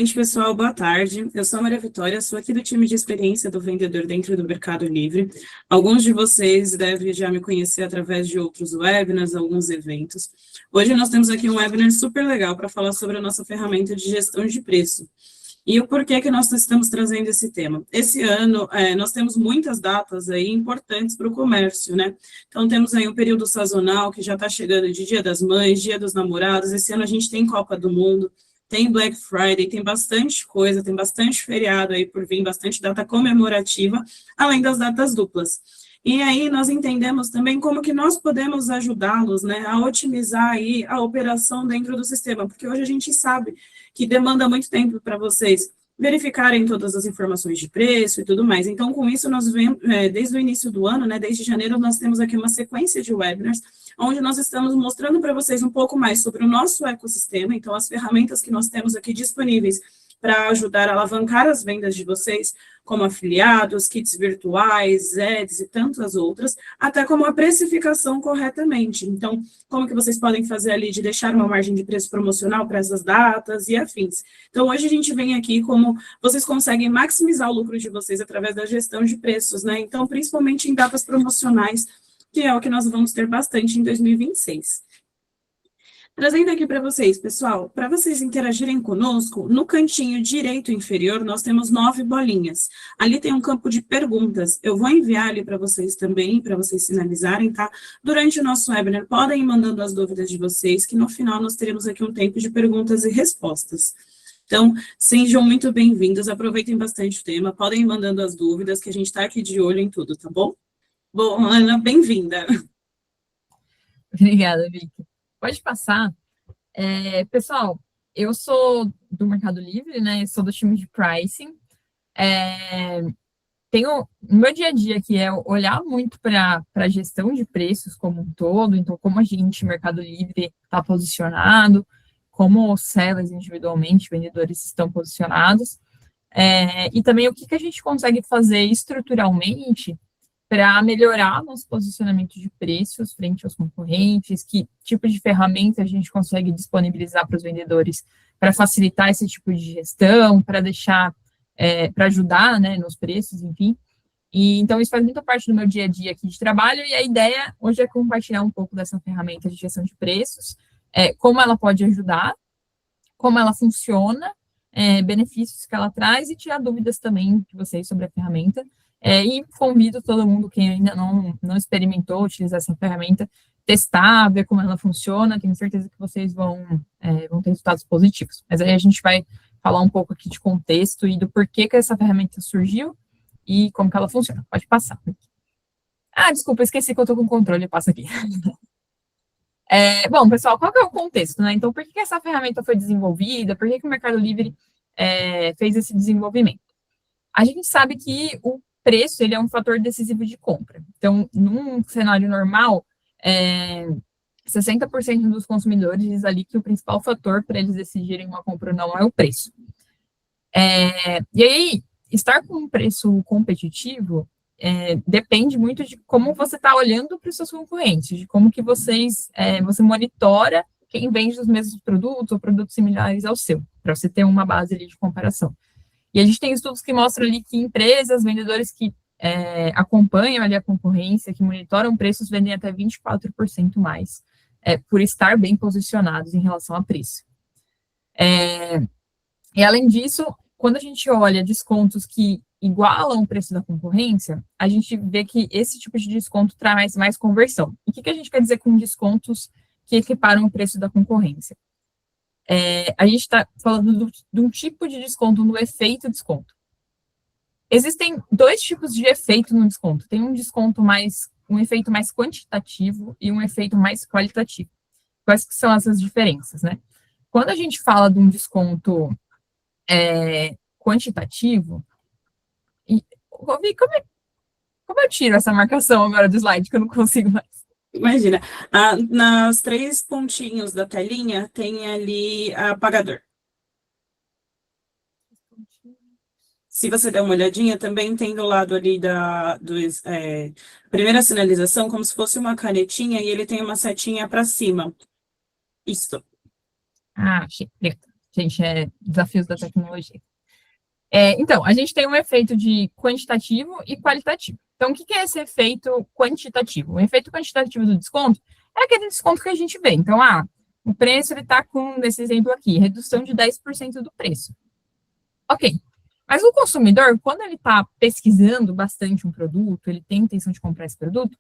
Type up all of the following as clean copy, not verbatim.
Gente, pessoal, boa tarde. Eu sou a Maria Vitória, sou aqui do time de experiência do vendedor dentro do Mercado Livre. Alguns de vocês devem já me conhecer através de outros webinars, alguns eventos. Hoje nós temos aqui um webinar super legal para falar sobre a nossa ferramenta de gestão de preço. E o porquê que nós estamos trazendo esse tema? Esse ano, nós temos muitas datas aí importantes para o comércio, né? Então, temos aí um período sazonal que já está chegando de Dia das Mães, Dia dos Namorados. Esse ano a gente tem Copa do Mundo, tem Black Friday, tem bastante coisa, tem bastante feriado aí por vir, bastante data comemorativa, além das datas duplas. E aí nós entendemos também como que nós podemos ajudá-los, né, a otimizar aí a operação dentro do sistema, porque hoje a gente sabe que demanda muito tempo para vocês verificarem todas as informações de preço e tudo mais. Então, com isso, nós vemos, desde o início do ano, né, desde janeiro, nós temos aqui uma sequência de webinars, onde nós estamos mostrando para vocês um pouco mais sobre o nosso ecossistema, então, as ferramentas que nós temos aqui disponíveis para ajudar a alavancar as vendas de vocês, como afiliados, kits virtuais, ads e tantas outras, até como a precificação corretamente. Então, como que vocês podem fazer ali de deixar uma margem de preço promocional para essas datas e afins. Então, hoje a gente vem aqui como vocês conseguem maximizar o lucro de vocês através da gestão de preços, né? Então, principalmente em datas promocionais, que é o que nós vamos ter bastante em 2026. Trazendo aqui para vocês, pessoal, para vocês interagirem conosco, no cantinho direito inferior, nós temos 9 bolinhas. Ali tem um campo de perguntas. Eu vou enviar ali para vocês também, para vocês sinalizarem, tá? Durante o nosso webinar, podem ir mandando as dúvidas de vocês, que no final nós teremos aqui um tempo de perguntas e respostas. Então, sejam muito bem-vindos, aproveitem bastante o tema, podem ir mandando as dúvidas, que a gente está aqui de olho em tudo, tá bom? Bom, Ana, bem-vinda. Obrigada, Vicky. Pode passar. Pessoal, eu sou do Mercado Livre, né? Sou do time de pricing. Tenho no meu dia a dia que é olhar muito para a gestão de preços como um todo, então como a gente, Mercado Livre, está posicionado, como os sellers individualmente, vendedores estão posicionados, e também o que a gente consegue fazer estruturalmente para melhorar nosso posicionamento de preços frente aos concorrentes, que tipo de ferramenta a gente consegue disponibilizar para os vendedores para facilitar esse tipo de gestão, para deixar, para ajudar, né, nos preços, enfim. E então isso faz muita parte do meu dia a dia aqui de trabalho, e a ideia hoje é compartilhar um pouco dessa ferramenta de gestão de preços, como ela pode ajudar, como ela funciona, benefícios que ela traz e tirar dúvidas também de vocês sobre a ferramenta. E convido todo mundo que ainda não experimentou utilizar essa ferramenta, testar, ver como ela funciona. Tenho certeza que vocês vão ter resultados positivos. Mas aí a gente vai falar um pouco aqui de contexto e do porquê que essa ferramenta surgiu e como que ela funciona. Pode passar. Desculpa, esqueci que eu estou com o controle, passa aqui. Bom, pessoal, qual que é o contexto, né? Então, por que essa ferramenta foi desenvolvida? Por que o Mercado Livre fez esse desenvolvimento? A gente sabe que o preço ele é um fator decisivo de compra. Então, num cenário normal, 60% dos consumidores diz ali que o principal fator para eles decidirem uma compra ou não é o preço. E aí, estar com um preço competitivo depende muito de como você está olhando para os seus concorrentes, de como que você monitora quem vende os mesmos produtos ou produtos similares ao seu, para você ter uma base ali de comparação. E a gente tem estudos que mostram ali que empresas, vendedores que acompanham ali a concorrência, que monitoram preços, vendem até 24% mais, por estar bem posicionados em relação a preço. E além disso, quando a gente olha descontos que igualam o preço da concorrência, a gente vê que esse tipo de desconto traz mais conversão. E o que a gente quer dizer com descontos que equiparam o preço da concorrência? A gente está falando de um tipo de desconto, no efeito desconto. Existem 2 tipos de efeito no desconto. Tem um efeito mais quantitativo e um efeito mais qualitativo. Quais que são essas diferenças, né? Quando a gente fala de um desconto quantitativo, como eu tiro essa marcação agora do slide, que eu não consigo mais? Imagina, nas 3 pontinhos da telinha tem ali apagador. Se você der uma olhadinha, também tem do lado ali primeira sinalização, como se fosse uma canetinha, e ele tem uma setinha para cima. Isso. Achei. Gente, desafios da tecnologia. Então, a gente tem um efeito de quantitativo e qualitativo. Então, o que é esse efeito quantitativo? O efeito quantitativo do desconto é aquele desconto que a gente vê. Então, o preço ele está com, nesse exemplo aqui, redução de 10% do preço. Ok. Mas o consumidor, quando ele está pesquisando bastante um produto, ele tem intenção de comprar esse produto,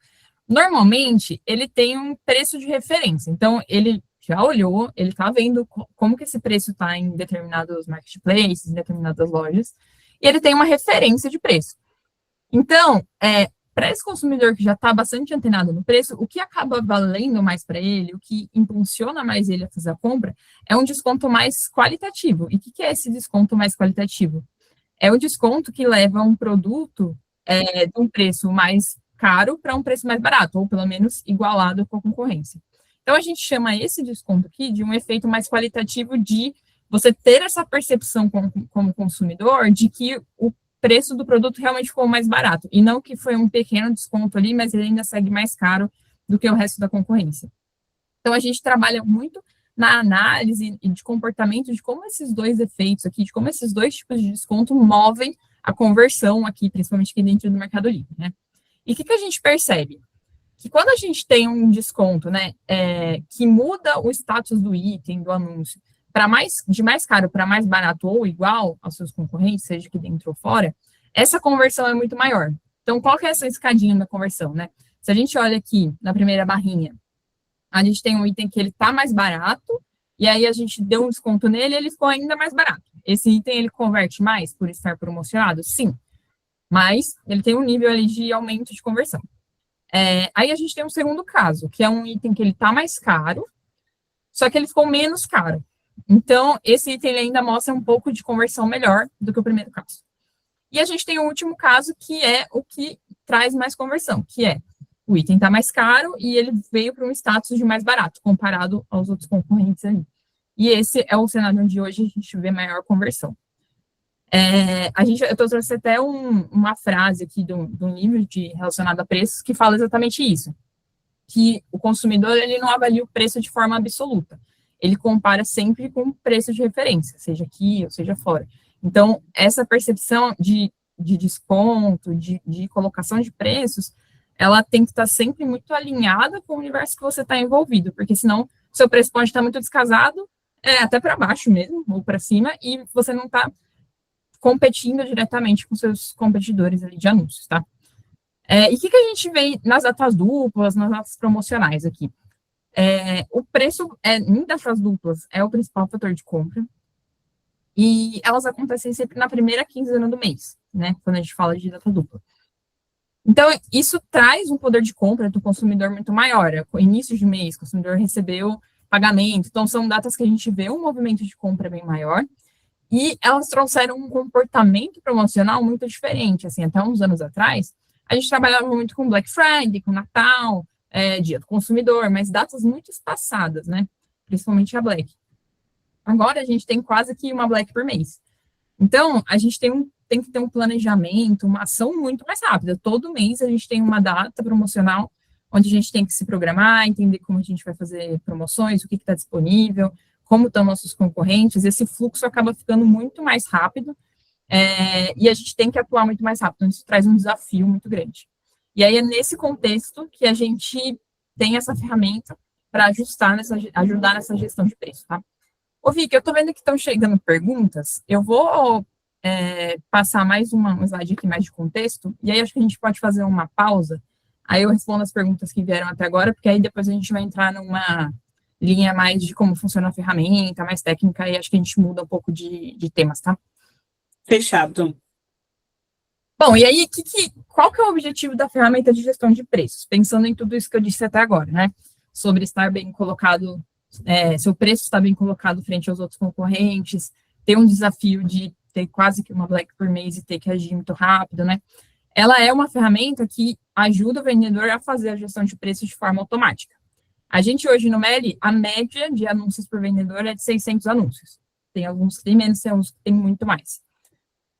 normalmente ele tem um preço de referência. Então, ele já olhou, ele está vendo como que esse preço está em determinados marketplaces, em determinadas lojas, e ele tem uma referência de preço. Então, para esse consumidor que já está bastante antenado no preço, o que acaba valendo mais para ele, o que impulsiona mais ele a fazer a compra, é um desconto mais qualitativo. E o que é esse desconto mais qualitativo? É o desconto que leva um produto de um preço mais caro para um preço mais barato, ou pelo menos igualado com a concorrência. Então, a gente chama esse desconto aqui de um efeito mais qualitativo de você ter essa percepção como consumidor de que o preço do produto realmente ficou mais barato, e não que foi um pequeno desconto ali, mas ele ainda segue mais caro do que o resto da concorrência. Então, a gente trabalha muito na análise e de comportamento de como esses dois efeitos aqui, de como esses dois tipos de desconto movem a conversão aqui, principalmente aqui dentro do Mercado Livre, né? E o que a gente percebe? Que quando a gente tem um desconto, né, que muda o status do item, do anúncio, de mais caro para mais barato ou igual aos seus concorrentes, seja aqui dentro ou fora, essa conversão é muito maior. Então, qual que é essa escadinha da conversão, né? Se a gente olha aqui na primeira barrinha, a gente tem um item que ele está mais barato, e aí a gente deu um desconto nele e ele ficou ainda mais barato. Esse item, ele converte mais por estar promocionado? Sim. Mas ele tem um nível ali de aumento de conversão. Aí a gente tem um segundo caso, que é um item que ele está mais caro, só que ele ficou menos caro. Então, esse item ele ainda mostra um pouco de conversão melhor do que o primeiro caso. E a gente tem o último caso, que é o que traz mais conversão, que é o item está mais caro e ele veio para um status de mais barato, comparado aos outros concorrentes ali. E esse é o cenário onde hoje a gente vê maior conversão. Eu trouxe até uma frase aqui de um livro relacionado a preços que fala exatamente isso, que o consumidor ele não avalia o preço de forma absoluta, ele compara sempre com o preço de referência, seja aqui ou seja fora. Então, essa percepção de desconto, de colocação de preços, ela tem que estar sempre muito alinhada com o universo que você está envolvido, porque senão o seu preço pode estar muito descasado, até para baixo mesmo, ou para cima, e você não está competindo diretamente com seus competidores ali de anúncios, tá? E o que a gente vê nas datas duplas, nas datas promocionais aqui? O preço em datas duplas é o principal fator de compra, e elas acontecem sempre na primeira quinzena do mês, né? Quando a gente fala de data dupla. Então, isso traz um poder de compra do consumidor muito maior. Início de mês, o consumidor recebeu pagamento. Então, são datas que a gente vê um movimento de compra bem maior. E elas trouxeram um comportamento promocional muito diferente. Assim, até uns anos atrás, a gente trabalhava muito com Black Friday, com Natal, Dia do Consumidor, mas datas muito espaçadas, né? Principalmente a Black. Agora, a gente tem quase que uma Black por mês. Então, a gente tem que ter um planejamento, uma ação muito mais rápida. Todo mês a gente tem uma data promocional onde a gente tem que se programar, entender como a gente vai fazer promoções, o que está disponível, como estão nossos concorrentes. Esse fluxo acaba ficando muito mais rápido e a gente tem que atuar muito mais rápido. Então, isso traz um desafio muito grande. E aí é nesse contexto que a gente tem essa ferramenta para ajudar nessa gestão de preço, tá? Ô, Vicky, eu estou vendo que estão chegando perguntas. Eu vou passar mais um slide aqui mais de contexto, e aí acho que a gente pode fazer uma pausa. Aí eu respondo as perguntas que vieram até agora, porque aí depois a gente vai entrar numa linha mais de como funciona a ferramenta, mais técnica, e acho que a gente muda um pouco de temas, tá? Fechado. Bom, e aí, qual que é o objetivo da ferramenta de gestão de preços? Pensando em tudo isso que eu disse até agora, né? Sobre estar bem colocado, seu preço está bem colocado frente aos outros concorrentes, ter um desafio de ter quase que uma Black por mês e ter que agir muito rápido, né? Ela é uma ferramenta que ajuda o vendedor a fazer a gestão de preços de forma automática. A gente hoje no Meli, a média de anúncios por vendedor é de 600 anúncios. Tem alguns que tem menos, tem alguns que tem muito mais.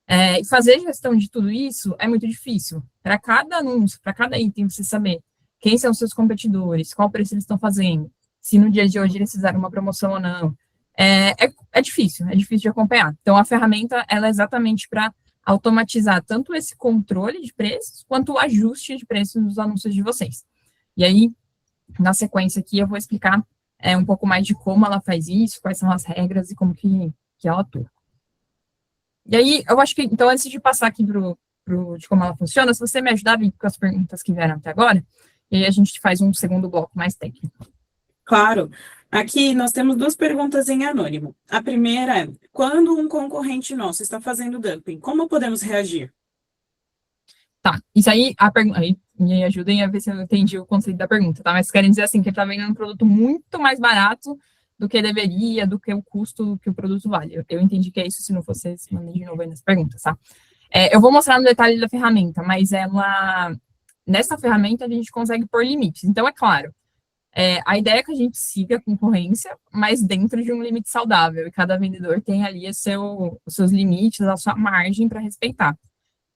E fazer gestão de tudo isso é muito difícil. Para cada anúncio, para cada item, você saber quem são os seus competidores, qual preço eles estão fazendo, se no dia de hoje eles fizeram uma promoção ou não, é difícil de acompanhar. Então, a ferramenta, ela é exatamente para automatizar tanto esse controle de preços, quanto o ajuste de preços nos anúncios de vocês. E aí, na sequência aqui, eu vou explicar um pouco mais de como ela faz isso, quais são as regras e como que ela atua. E aí, eu acho que, então, antes de passar aqui de como ela funciona, se você me ajudar com as perguntas que vieram até agora, e aí a gente faz um segundo bloco mais técnico. Claro. Aqui nós temos duas perguntas em anônimo. A primeira é: quando um concorrente nosso está fazendo dumping, como podemos reagir? Tá, isso aí, aí me ajudem a ver se eu entendi o conceito da pergunta, tá? Mas querem dizer assim, que ele está vendendo um produto muito mais barato do que deveria, do que o custo que o produto vale. Eu entendi que é isso, se não fosse, se mandem de novo aí nas perguntas, tá? Eu vou mostrar no detalhe da ferramenta, mas nessa ferramenta a gente consegue pôr limites. Então, é claro, a ideia é que a gente siga a concorrência, mas dentro de um limite saudável, e cada vendedor tem ali os seus limites, a sua margem para respeitar.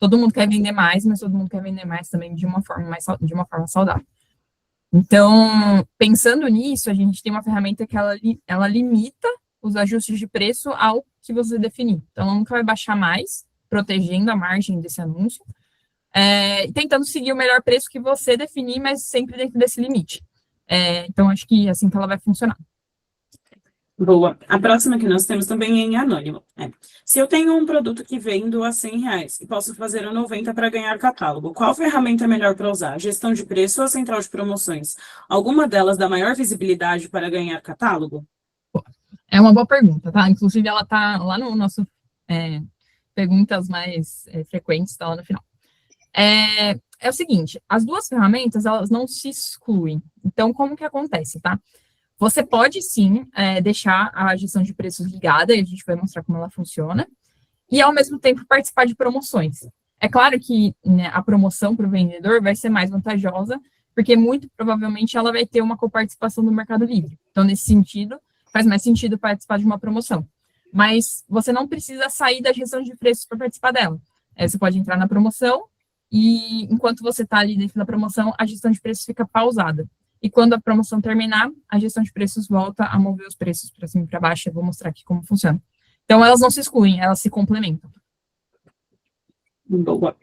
Todo mundo quer vender mais, mas todo mundo quer vender mais também de uma forma saudável. Então, pensando nisso, a gente tem uma ferramenta que ela limita os ajustes de preço ao que você definir. Então, ela nunca vai baixar mais, protegendo a margem desse anúncio, tentando seguir o melhor preço que você definir, mas sempre dentro desse limite. Então, acho que é assim que ela vai funcionar. Boa. A próxima que nós temos também é em anônimo. Se eu tenho um produto que vendo a R$ 100 e posso fazer o 90 para ganhar catálogo, qual ferramenta é melhor para usar? Gestão de preço ou central de promoções? Alguma delas dá maior visibilidade para ganhar catálogo? É uma boa pergunta, tá? Inclusive, ela tá lá no nosso perguntas mais frequentes, está lá no final. É o seguinte, as duas ferramentas, elas não se excluem. Então, como que acontece, tá? Você pode, sim, deixar a gestão de preços ligada, e a gente vai mostrar como ela funciona, e, ao mesmo tempo, participar de promoções. É claro que, né, a promoção para o vendedor vai ser mais vantajosa, porque, muito provavelmente, ela vai ter uma coparticipação do Mercado Livre. Então, nesse sentido, faz mais sentido participar de uma promoção. Mas você não precisa sair da gestão de preços para participar dela. Você pode entrar na promoção, e, enquanto você está ali dentro da promoção, a gestão de preços fica pausada. E quando a promoção terminar, a gestão de preços volta a mover os preços para cima e para baixo. Eu vou mostrar aqui como funciona. Então, elas não se excluem, elas se complementam. Boa.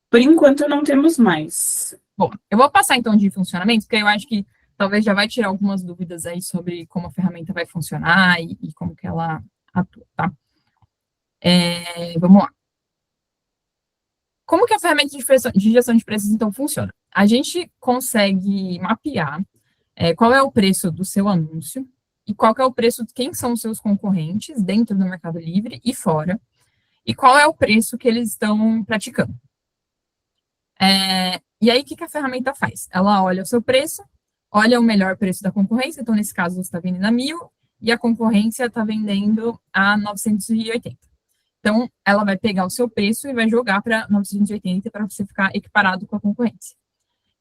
Por enquanto, não temos mais. Bom, eu vou passar, então, de funcionamento, porque eu acho que talvez já vai tirar algumas dúvidas aí sobre como a ferramenta vai funcionar e como que ela atua, tá? Vamos lá. Como que a ferramenta de gestão de preços, então, funciona? A gente consegue mapear qual é o preço do seu anúncio e qual que é o preço de quem são os seus concorrentes dentro do Mercado Livre e fora, e qual é o preço que eles estão praticando. E aí, o que a ferramenta faz? Ela olha o seu preço, olha o melhor preço da concorrência, então, nesse caso, você está vendendo a 1.000 e a concorrência está vendendo a 980. Então, ela vai pegar o seu preço e vai jogar para 980 para você ficar equiparado com a concorrência.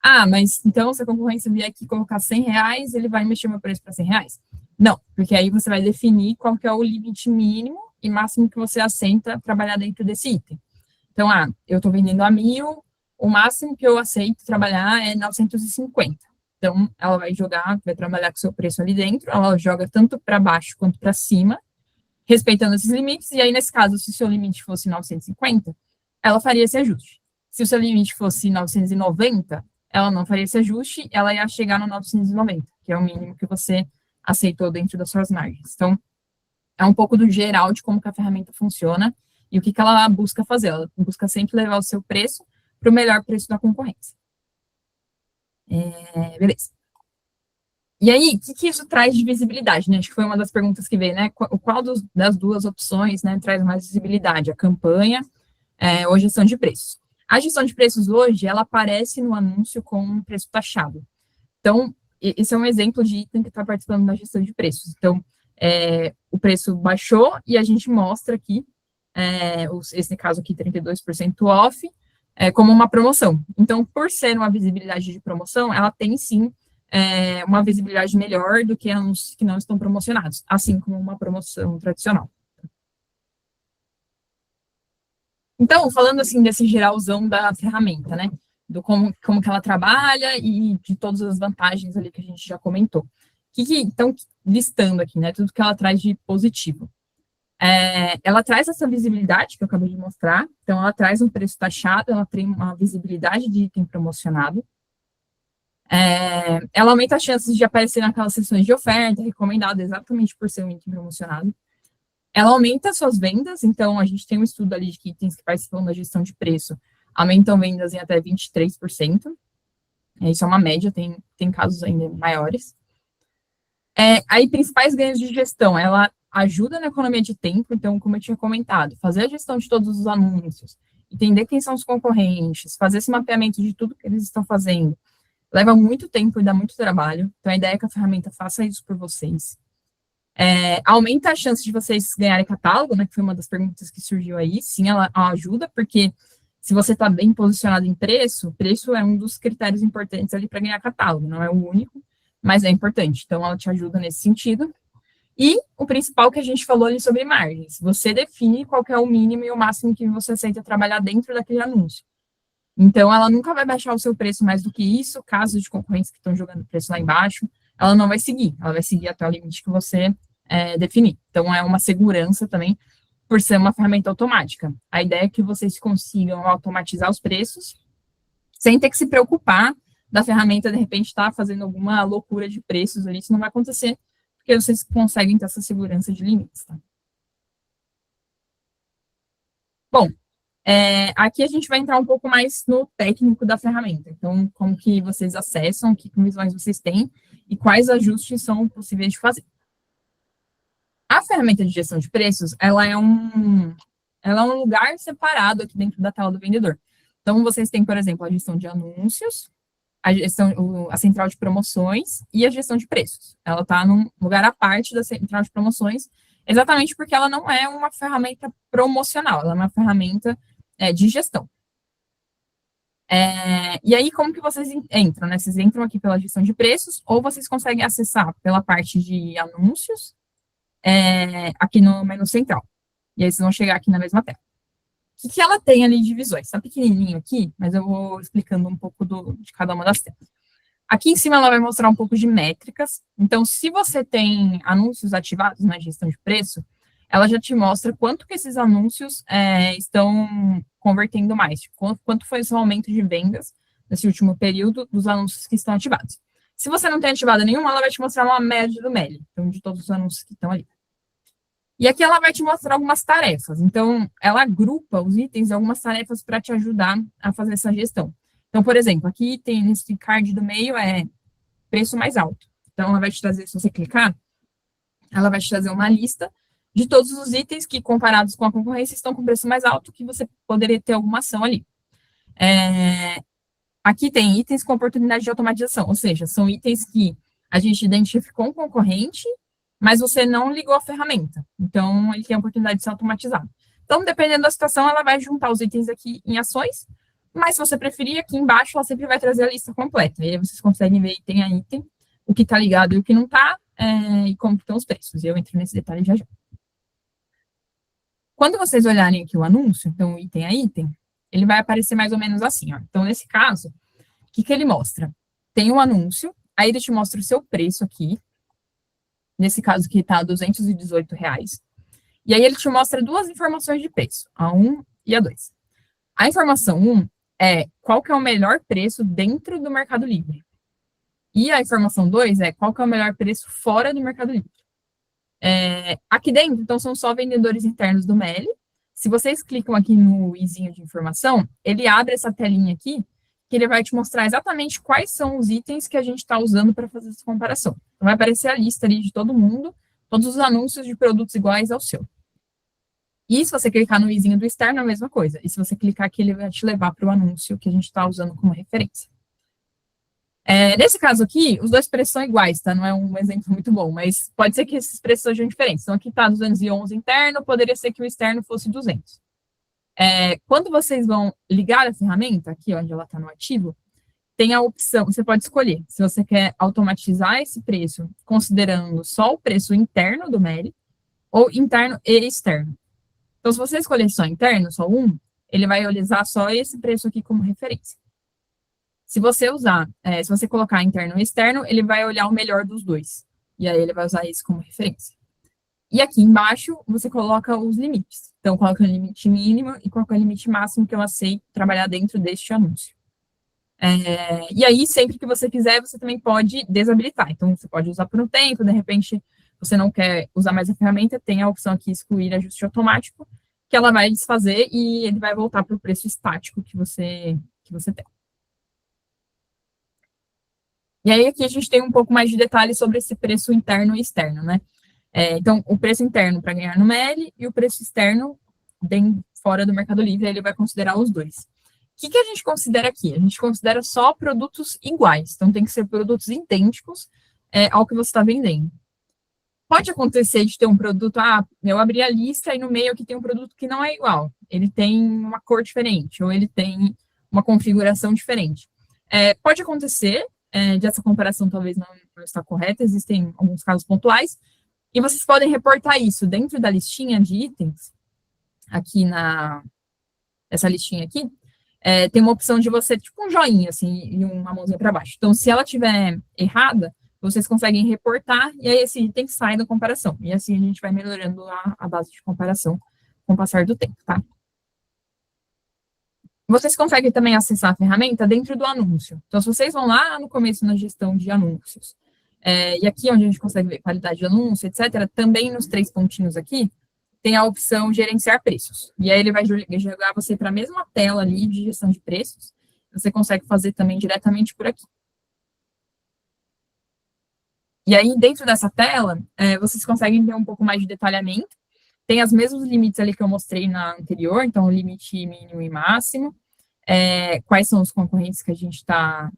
Ah, mas então se a concorrência vier aqui colocar R$ 100, ele vai mexer meu preço para R$ 100? Não, porque aí você vai definir qual que é o limite mínimo e máximo que você aceita trabalhar dentro desse item. Então, eu estou vendendo a 1.000, o máximo que eu aceito trabalhar é 950. Então, ela vai trabalhar com o seu preço ali dentro, ela joga tanto para baixo quanto para cima, respeitando esses limites, e aí, nesse caso, se o seu limite fosse 950, ela faria esse ajuste. Se o seu limite fosse 990, ela não faria esse ajuste, ela ia chegar no 990, que é o mínimo que você aceitou dentro das suas margens. Então, é um pouco do geral de como que a ferramenta funciona e o que ela busca fazer. Ela busca sempre levar o seu preço para o melhor preço da concorrência. Beleza. E aí, o que isso traz de visibilidade, né? Acho que foi uma das perguntas que veio, né? Qual das duas opções, né, traz mais visibilidade? A campanha ou a gestão de preços? A gestão de preços hoje, ela aparece no anúncio com um preço taxado. Então, esse é um exemplo de item que está participando da gestão de preços. Então, o preço baixou e a gente mostra aqui, esse caso aqui, 32% off, como uma promoção. Então, por ser uma visibilidade de promoção, ela tem, sim, uma visibilidade melhor do que anúncios que não estão promocionados, assim como uma promoção tradicional. Então, falando assim desse geralzão da ferramenta, né, do como que ela trabalha e de todas as vantagens ali que a gente já comentou. O Então, listando aqui, né, tudo que ela traz de positivo. Ela traz essa visibilidade que eu acabei de mostrar, então ela traz um preço taxado, ela tem uma visibilidade de item promocionado, ela aumenta as chances de aparecer naquelas seções de oferta, recomendada exatamente por ser um item promocionado. Ela aumenta suas vendas, então a gente tem um estudo ali de que itens que participam da gestão de preço aumentam vendas em até 23%. Isso é uma média, tem casos ainda maiores. Aí, principais ganhos de gestão, ela ajuda na economia de tempo, então, como eu tinha comentado, fazer a gestão de todos os anúncios, entender quem são os concorrentes, fazer esse mapeamento de tudo que eles estão fazendo, leva muito tempo e dá muito trabalho, então a ideia é que a ferramenta faça isso por vocês. Aumenta a chance de vocês ganharem catálogo, né, que foi uma das perguntas que surgiu aí, sim, ela ajuda, porque se você está bem posicionado em preço é um dos critérios importantes ali para ganhar catálogo, não é o único, mas é importante, então ela te ajuda nesse sentido. E o principal que a gente falou ali sobre margens, você define qual que é o mínimo e o máximo que você aceita trabalhar dentro daquele anúncio. Então, ela nunca vai baixar o seu preço mais do que isso, caso de concorrentes que estão jogando o preço lá embaixo, ela não vai seguir, ela vai seguir até o limite que você definir. Então, é uma segurança também, por ser uma ferramenta automática. A ideia é que vocês consigam automatizar os preços, sem ter que se preocupar da ferramenta, de repente, estar fazendo alguma loucura de preços ali, isso não vai acontecer, porque vocês conseguem ter essa segurança de limites, tá? Bom, aqui a gente vai entrar um pouco mais no técnico da ferramenta. Então, como que vocês acessam, que visões vocês têm e quais ajustes são possíveis de fazer. A ferramenta de gestão de preços, ela é um lugar separado aqui dentro da tela do vendedor. Então, vocês têm, por exemplo, a gestão de anúncios, a central de promoções e a gestão de preços. Ela está num lugar à parte da central de promoções, exatamente porque ela não é uma ferramenta promocional, ela é uma ferramenta de gestão. E aí, como que vocês entram, né? Vocês entram aqui pela gestão de preços, ou vocês conseguem acessar pela parte de anúncios, aqui no menu central. E aí, vocês vão chegar aqui na mesma tela. O que ela tem ali de visões? Está pequenininho aqui, mas eu vou explicando um pouco de cada uma das telas. Aqui em cima ela vai mostrar um pouco de métricas. Então, se você tem anúncios ativados na gestão de preço, ela já te mostra quanto que esses anúncios estão convertendo mais, tipo, quanto foi o seu aumento de vendas nesse último período dos anúncios que estão ativados. Se você não tem ativado nenhum, ela vai te mostrar uma média do MELI, então de todos os anúncios que estão ali. E aqui ela vai te mostrar algumas tarefas. Então, ela agrupa os itens em algumas tarefas para te ajudar a fazer essa gestão. Então, por exemplo, aqui tem nesse card do meio preço mais alto. Então, ela vai te trazer, se você clicar, ela vai te trazer uma lista de todos os itens que, comparados com a concorrência, estão com preço mais alto, que você poderia ter alguma ação ali. Aqui tem itens com oportunidade de automatização, ou seja, são itens que a gente identificou um concorrente, mas você não ligou a ferramenta. Então, ele tem a oportunidade de ser automatizado. Então, dependendo da situação, ela vai juntar os itens aqui em ações, mas se você preferir, aqui embaixo, ela sempre vai trazer a lista completa. E aí vocês conseguem ver item a item, o que está ligado e o que não está, e como estão os preços. Eu entro nesse detalhe já já. Quando vocês olharem aqui o anúncio, então, item a item, ele vai aparecer mais ou menos assim, ó. Então, nesse caso, o que ele mostra? Tem um anúncio, aí ele te mostra o seu preço aqui, nesse caso aqui está R$ 218. E aí ele te mostra duas informações de preço, a 1 e a 2. A informação 1 é qual que é o melhor preço dentro do Mercado Livre. E a informação 2 é qual que é o melhor preço fora do Mercado Livre. Aqui dentro, então, são só vendedores internos do MELI. Se vocês clicam aqui no izinho de informação, ele abre essa telinha aqui, que ele vai te mostrar exatamente quais são os itens que a gente está usando para fazer essa comparação. Então, vai aparecer a lista ali de todo mundo, todos os anúncios de produtos iguais ao seu. E se você clicar no izinho do externo, é a mesma coisa. E se você clicar aqui, ele vai te levar para o anúncio que a gente está usando como referência. Nesse caso aqui, os dois preços são iguais, tá? Não é um exemplo muito bom, mas pode ser que esses preços sejam diferentes. Então, aqui está 211 interno, poderia ser que o externo fosse 200. Quando vocês vão ligar a ferramenta, aqui onde ela está no ativo, tem a opção, você pode escolher se você quer automatizar esse preço, considerando só o preço interno do MELI, ou interno e externo. Então, se você escolher só interno, só um, ele vai usar só esse preço aqui como referência. Se você colocar interno e externo, ele vai olhar o melhor dos dois. E aí ele vai usar isso como referência. E aqui embaixo você coloca os limites. Então, coloca o limite mínimo e coloca o limite máximo que eu aceito trabalhar dentro deste anúncio. E aí, sempre que você quiser, você também pode desabilitar. Então, você pode usar por um tempo, de repente, você não quer usar mais a ferramenta, tem a opção aqui, excluir ajuste automático, que ela vai desfazer e ele vai voltar para o preço estático que você tem. E aí, aqui a gente tem um pouco mais de detalhes sobre esse preço interno e externo, né? Então, o preço interno para ganhar no MELI e o preço externo fora do Mercado Livre, ele vai considerar os dois. O que a gente considera aqui? A gente considera só produtos iguais, então tem que ser produtos idênticos ao que você está vendendo. Pode acontecer de ter um produto, eu abri a lista e no meio aqui tem um produto que não é igual, ele tem uma cor diferente, ou ele tem uma configuração diferente. Pode acontecer de essa comparação talvez não está correta, existem alguns casos pontuais, e vocês podem reportar isso dentro da listinha de itens, aqui essa listinha aqui, tem uma opção de você, tipo um joinha, assim, e uma mãozinha para baixo. Então, se ela estiver errada, vocês conseguem reportar, e aí esse item sai da comparação. E assim a gente vai melhorando a base de comparação com o passar do tempo, tá? Vocês conseguem também acessar a ferramenta dentro do anúncio. Então, se vocês vão lá no começo na gestão de anúncios, e aqui onde a gente consegue ver qualidade de anúncio, etc., também nos 3 pontinhos aqui, tem a opção gerenciar preços. E aí ele vai jogar você para a mesma tela ali de gestão de preços. Você consegue fazer também diretamente por aqui. E aí, dentro dessa tela, vocês conseguem ter um pouco mais de detalhamento. Tem os mesmos limites ali que eu mostrei na anterior, então, limite mínimo e máximo. Quais são os concorrentes que a gente está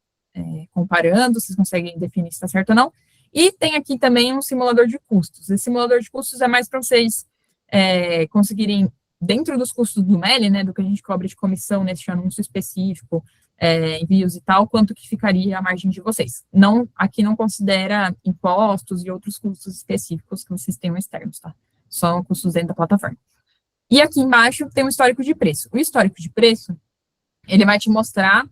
comparando, vocês conseguem definir se está certo ou não. E tem aqui também um simulador de custos. Esse simulador de custos é mais para vocês conseguirem, dentro dos custos do MELI, né, do que a gente cobra de comissão nesse anúncio específico, envios e tal, quanto que ficaria a margem de vocês. Aqui não considera impostos e outros custos específicos que vocês tenham externos, tá? Só custos dentro da plataforma. E aqui embaixo tem um histórico de preço. O histórico de preço, ele vai te mostrar,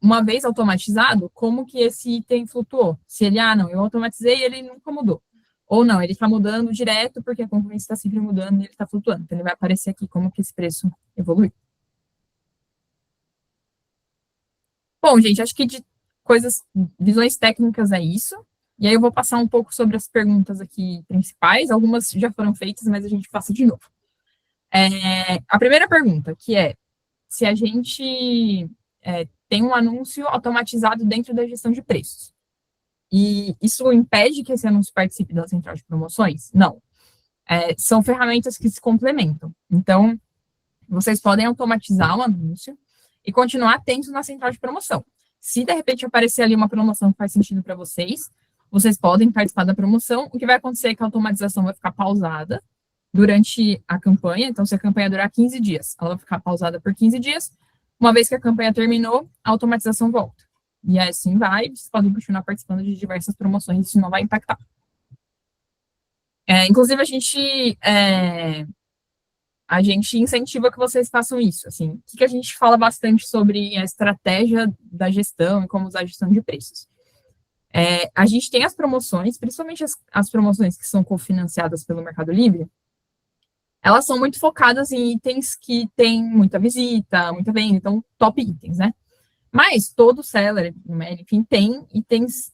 uma vez automatizado, como que esse item flutuou. Se ele, não, eu automatizei e ele nunca mudou. Ou não, ele está mudando direto porque a concorrência está sempre mudando e ele está flutuando. Então, ele vai aparecer aqui como que esse preço evolui. Bom, gente, acho que de visões técnicas é isso. E aí eu vou passar um pouco sobre as perguntas aqui principais. Algumas já foram feitas, mas a gente passa de novo. A primeira pergunta, que é se a gente tem um anúncio automatizado dentro da gestão de preços. E isso impede que esse anúncio participe da central de promoções? Não. São ferramentas que se complementam. Então, vocês podem automatizar o anúncio e continuar atentos na central de promoção. Se, de repente, aparecer ali uma promoção que faz sentido para vocês, vocês podem participar da promoção. O que vai acontecer é que a automatização vai ficar pausada durante a campanha. Então, se a campanha durar 15 dias, ela vai ficar pausada por 15 dias. Uma vez que a campanha terminou, a automatização volta. E assim vai, vocês podem continuar participando de diversas promoções, isso não vai impactar. Inclusive, a gente incentiva que vocês façam isso. Assim, o que a gente fala bastante sobre a estratégia da gestão e como usar a gestão de preços? A gente tem as promoções, principalmente as promoções que são cofinanciadas pelo Mercado Livre, elas são muito focadas em itens que têm muita visita, muita venda, então top itens, né? Mas todo seller, enfim, tem itens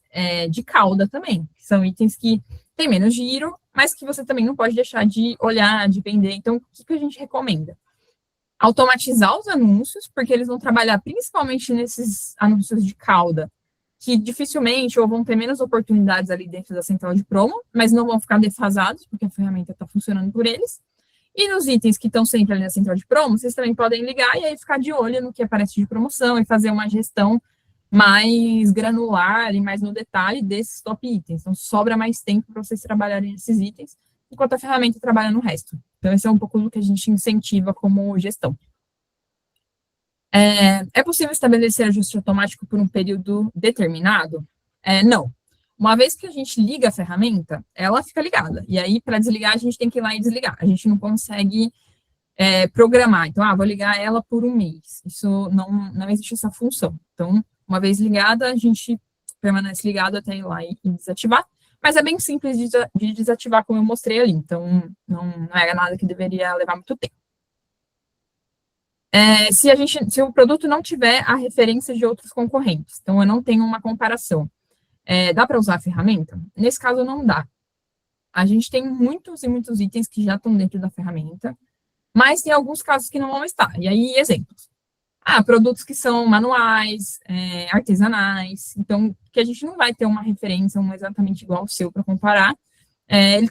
de cauda também, que são itens que têm menos giro, mas que você também não pode deixar de olhar, de vender. Então, o que a gente recomenda? Automatizar os anúncios, porque eles vão trabalhar principalmente nesses anúncios de cauda, que dificilmente ou vão ter menos oportunidades ali dentro da central de promo, mas não vão ficar defasados, porque a ferramenta está funcionando por eles. E nos itens que estão sempre ali na central de promo, vocês também podem ligar e aí ficar de olho no que aparece de promoção e fazer uma gestão mais granular e mais no detalhe desses top itens. Então, sobra mais tempo para vocês trabalharem nesses itens, enquanto a ferramenta trabalha no resto. Então, esse é um pouco do que a gente incentiva como gestão. É possível estabelecer ajuste automático por um período determinado? Não. Uma vez que a gente liga a ferramenta, ela fica ligada. E aí, para desligar, a gente tem que ir lá e desligar. A gente não consegue programar. Então, vou ligar ela por um mês. Isso não existe essa função. Então, uma vez ligada, a gente permanece ligado até ir lá e desativar. mas é bem simples de desativar, como eu mostrei ali, então não é nada que deveria levar muito tempo. Se o produto não tiver a referência de outros concorrentes, então eu não tenho uma comparação, dá para usar a ferramenta? Nesse caso, não dá. A gente tem muitos e muitos itens que já estão dentro da ferramenta, mas tem alguns casos que não vão estar. E aí, exemplos. Produtos que são manuais, artesanais, então, que a gente não vai ter uma referência exatamente igual ao seu para comparar.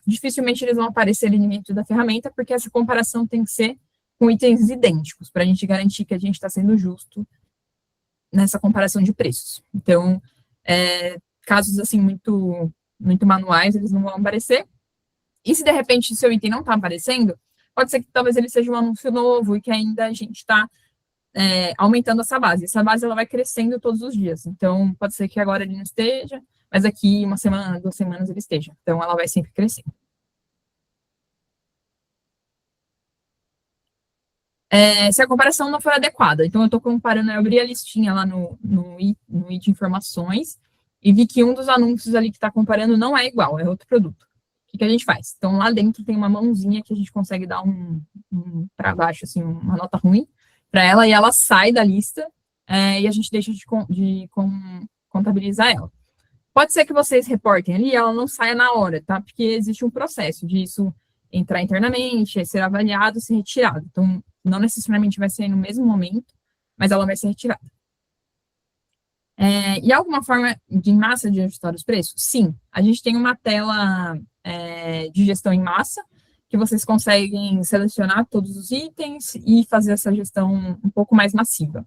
Dificilmente eles vão aparecer ali dentro da ferramenta, porque essa comparação tem que ser com itens idênticos, para a gente garantir que a gente está sendo justo nessa comparação de preços. Então, casos assim muito, muito manuais, eles não vão aparecer. E se de repente o seu item não está aparecendo, pode ser que talvez ele seja um anúncio novo e que ainda a gente está aumentando essa base. Essa base ela vai crescendo todos os dias. Então, pode ser que agora ele não esteja, mas daqui uma semana, 2 semanas ele esteja. Então, ela vai sempre crescendo. Se a comparação não for adequada, então eu estou comparando, eu abri a listinha lá no i de informações e vi que um dos anúncios ali que está comparando não é igual, é outro produto. O que a gente faz? Então, lá dentro tem uma mãozinha que a gente consegue dar para baixo, assim, uma nota ruim para ela, e ela sai da lista e a gente deixa de contabilizar ela. Pode ser que vocês reportem ali e ela não saia na hora, tá? Porque existe um processo disso entrar internamente, ser avaliado, ser retirado. Então, não necessariamente vai ser no mesmo momento, mas ela vai ser retirada. E alguma forma de massa de ajustar os preços? Sim, a gente tem uma tela de gestão em massa, que vocês conseguem selecionar todos os itens e fazer essa gestão um pouco mais massiva.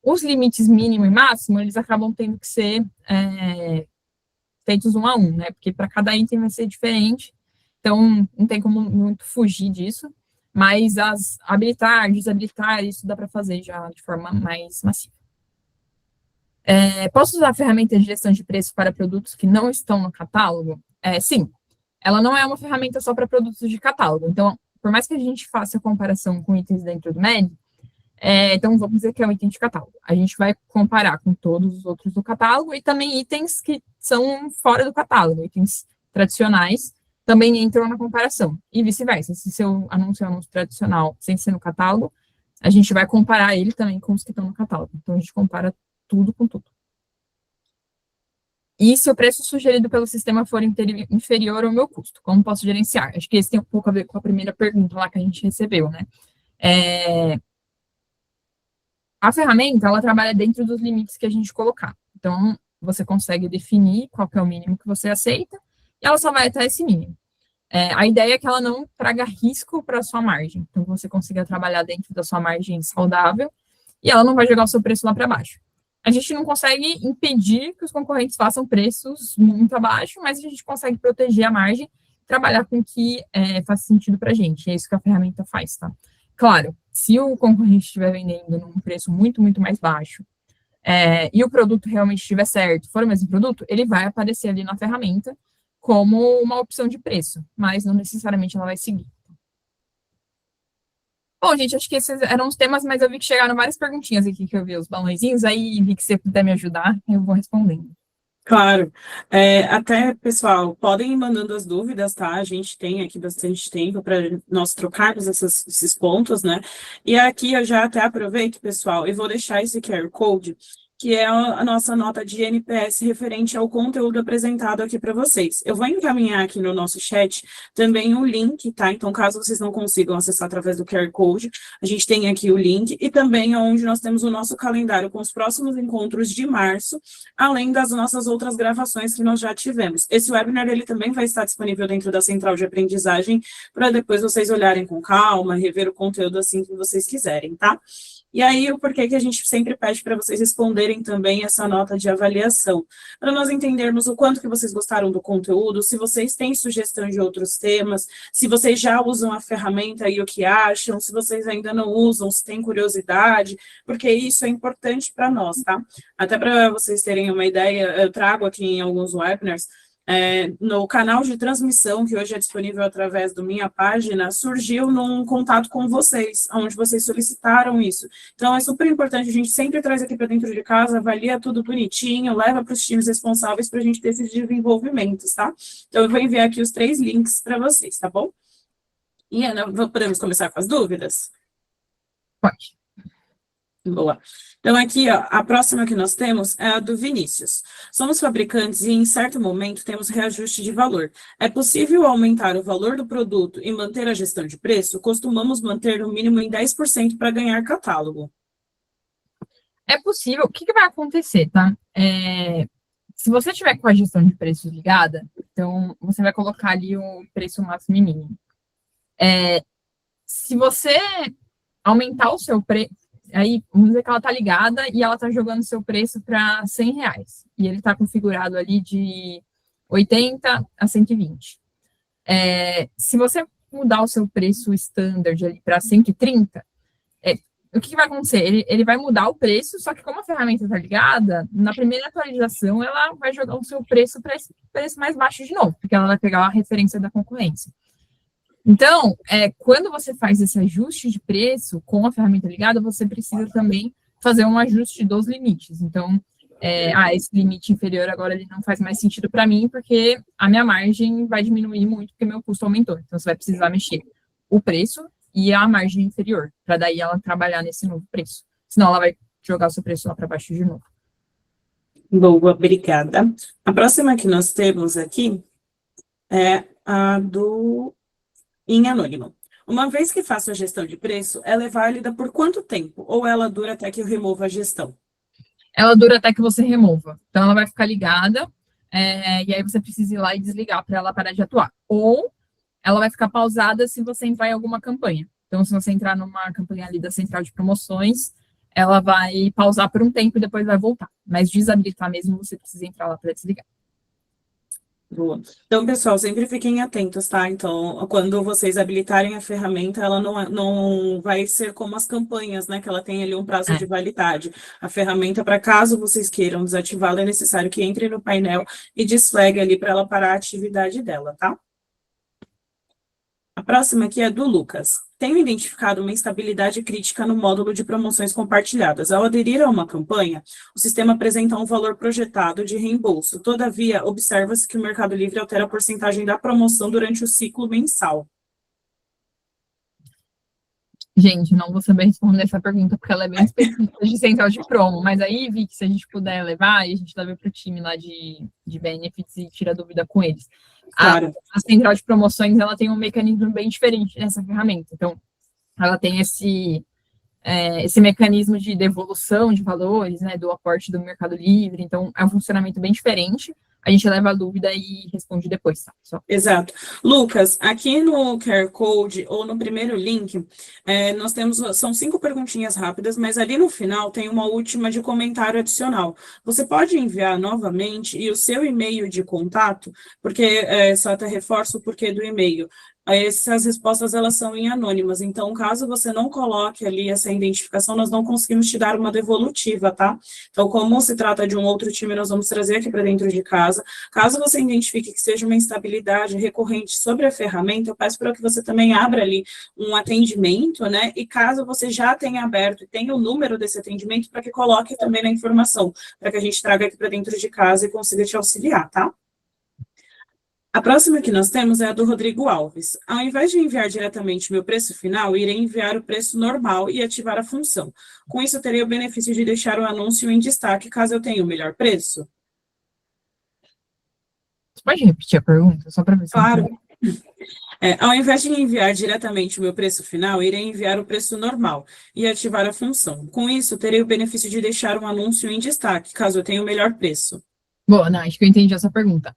Os limites mínimo e máximo, eles acabam tendo que ser feitos 1 a 1, né? Porque para cada item vai ser diferente, então não tem como muito fugir disso, mas habilitar, desabilitar, isso dá para fazer já de forma mais massiva. Posso usar a ferramenta de gestão de preços para produtos que não estão no catálogo? Sim. Ela não é uma ferramenta só para produtos de catálogo. Então, por mais que a gente faça a comparação com itens dentro do MED, então vamos dizer que é um item de catálogo. A gente vai comparar com todos os outros do catálogo e também itens que são fora do catálogo, itens tradicionais, também entram na comparação. E vice-versa. Se seu anúncio é um anúncio tradicional sem ser no catálogo, a gente vai comparar ele também com os que estão no catálogo. Então, a gente compara tudo com tudo. E se o preço sugerido pelo sistema for inferior ao meu custo, como posso gerenciar? Acho que esse tem um pouco a ver com a primeira pergunta lá que a gente recebeu, né? A ferramenta, ela trabalha dentro dos limites que a gente colocar. Então, você consegue definir qual que é o mínimo que você aceita, e ela só vai até esse mínimo. A ideia é que ela não traga risco para a sua margem. Então, você consiga trabalhar dentro da sua margem saudável, e ela não vai jogar o seu preço lá para baixo. A gente não consegue impedir que os concorrentes façam preços muito abaixo, mas a gente consegue proteger a margem, trabalhar com o que faz sentido para a gente. É isso que a ferramenta faz, tá? Claro, se o concorrente estiver vendendo num preço muito, muito mais baixo, e o produto realmente estiver certo, for o mesmo produto, ele vai aparecer ali na ferramenta como uma opção de preço, mas não necessariamente ela vai seguir. Bom, gente, acho que esses eram os temas, mas eu vi que chegaram várias perguntinhas aqui que eu vi os balãozinhos, aí vi que você puder me ajudar, eu vou respondendo. Claro. Até, pessoal, podem ir mandando as dúvidas, tá? A gente tem aqui bastante tempo para nós trocarmos esses pontos, né? E aqui eu já até aproveito, pessoal, e vou deixar esse QR Code, que é a nossa nota de NPS referente ao conteúdo apresentado aqui para vocês. Eu vou encaminhar aqui no nosso chat também o link, tá? Então, caso vocês não consigam acessar através do QR Code, a gente tem aqui o link e também onde nós temos o nosso calendário com os próximos encontros de março, além das nossas outras gravações que nós já tivemos. Esse webinar, ele também vai estar disponível dentro da central de aprendizagem para depois vocês olharem com calma, rever o conteúdo assim que vocês quiserem, tá? E aí, o porquê que a gente sempre pede para vocês responderem também essa nota de avaliação, para nós entendermos o quanto que vocês gostaram do conteúdo, se vocês têm sugestão de outros temas, se vocês já usam a ferramenta e o que acham, se vocês ainda não usam, se têm curiosidade, porque isso é importante para nós, tá? Até para vocês terem uma ideia, eu trago aqui em alguns webinars no canal de transmissão, que hoje é disponível através da minha página, surgiu num contato com vocês, onde vocês solicitaram isso. Então, é super importante, a gente sempre traz aqui para dentro de casa, avalia tudo bonitinho, leva para os times responsáveis para a gente ter esses desenvolvimentos, tá? Então, eu vou enviar aqui os 3 links para vocês, tá bom? E, Ana, podemos começar com as dúvidas? Pode. Boa. Então, aqui, ó, a próxima que nós temos é a do Vinícius. Somos fabricantes e, em certo momento, temos reajuste de valor. É possível aumentar o valor do produto e manter a gestão de preço? Costumamos manter no mínimo em 10% para ganhar catálogo. É possível. O que vai acontecer, tá? Se você tiver com a gestão de preços ligada, então você vai colocar ali o preço máximo e mínimo. Se você aumentar o seu preço, aí vamos dizer que ela está ligada e ela está jogando seu preço para R$100. E ele está configurado ali de 80 a 120. Se você mudar o seu preço standard ali para 130, o que vai acontecer? Ele vai mudar o preço, só que como a ferramenta está ligada, na primeira atualização ela vai jogar o seu preço para esse preço mais baixo de novo, porque ela vai pegar a referência da concorrência. Então, quando você faz esse ajuste de preço com a ferramenta ligada, você precisa também fazer um ajuste dos limites. Então, esse limite inferior agora ele não faz mais sentido para mim, porque a minha margem vai diminuir muito, porque meu custo aumentou. Então, você vai precisar mexer o preço e a margem inferior, para daí ela trabalhar nesse novo preço. Senão, ela vai jogar o seu preço lá para baixo de novo. Boa, obrigada. A próxima que nós temos aqui é a do em anônimo. Uma vez que faço a gestão de preço, ela é válida por quanto tempo? Ou ela dura até que eu remova a gestão? Ela dura até que você remova. Então, ela vai ficar ligada, e aí você precisa ir lá e desligar para ela parar de atuar. Ou ela vai ficar pausada se você entrar em alguma campanha. Então, se você entrar numa campanha ali da central de promoções, ela vai pausar por um tempo e depois vai voltar. Mas desabilitar mesmo, você precisa entrar lá para desligar. Boa. Então, pessoal, sempre fiquem atentos, tá? Então, quando vocês habilitarem a ferramenta, ela não vai ser como as campanhas, né? Que ela tem ali um prazo de validade. A ferramenta, para caso vocês queiram desativá-la, é necessário que entre no painel e desflague ali para ela parar a atividade dela, tá? A próxima aqui é do Lucas. Tenho identificado uma instabilidade crítica no módulo de promoções compartilhadas. Ao aderir a uma campanha, o sistema apresenta um valor projetado de reembolso. Todavia, observa-se que o Mercado Livre altera a porcentagem da promoção durante o ciclo mensal. Gente, não vou saber responder essa pergunta, porque ela é bem específica de central de promo. Mas aí, Vicky, se a gente puder levar, e a gente leva para o time lá de benefits e tira dúvida com eles. Claro. A central de promoções, ela tem um mecanismo bem diferente nessa ferramenta. Então, ela tem esse mecanismo de devolução de valores, né, do aporte do Mercado Livre. Então, é um funcionamento bem diferente. A gente leva a dúvida e responde depois, tá? Exato. Lucas, aqui no QR Code, ou no primeiro link, nós temos, são 5 perguntinhas rápidas, mas ali no final tem uma última de comentário adicional. Você pode enviar novamente e o seu e-mail de contato, porque só até reforço o porquê do e-mail. Essas respostas, elas são em anônimas, então, caso você não coloque ali essa identificação, nós não conseguimos te dar uma devolutiva, tá? Então, como se trata de um outro time, nós vamos trazer aqui para dentro de casa. Caso você identifique que seja uma instabilidade recorrente sobre a ferramenta, eu peço para que você também abra ali um atendimento, né? E caso você já tenha aberto e tenha o número desse atendimento, para que coloque também na informação, para que a gente traga aqui para dentro de casa e consiga te auxiliar, tá? A próxima que nós temos é a do Rodrigo Alves. Ao invés de enviar diretamente meu preço final, irei enviar o preço normal e ativar a função. Com isso, eu terei o benefício de deixar o anúncio em destaque, caso eu tenha o melhor preço? Você pode repetir a pergunta, só para ver se... Claro. Ao invés de enviar diretamente o meu preço final, irei enviar o preço normal e ativar a função. Com isso, terei o benefício de deixar um anúncio em destaque, caso eu tenha o melhor preço. Bom, não, acho que eu entendi essa pergunta.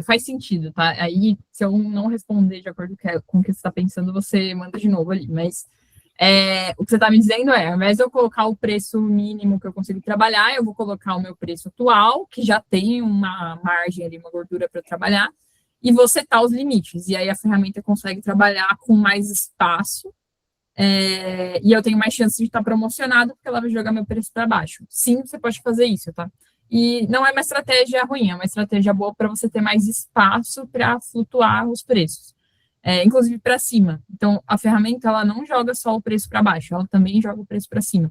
Faz sentido, tá? Aí, se eu não responder de acordo com o que você está pensando, você manda de novo ali. Mas o que você está me dizendo ao invés de eu colocar o preço mínimo que eu consigo trabalhar, eu vou colocar o meu preço atual, que já tem uma margem ali, uma gordura para trabalhar, e vou setar os limites. E aí a ferramenta consegue trabalhar com mais espaço, e eu tenho mais chance de estar promocionado, porque ela vai jogar meu preço para baixo. Sim, você pode fazer isso, tá? e não é uma estratégia ruim, é uma estratégia boa para você ter mais espaço para flutuar os preços, inclusive para cima. Então, a ferramenta ela não joga só o preço para baixo, ela também joga o preço para cima.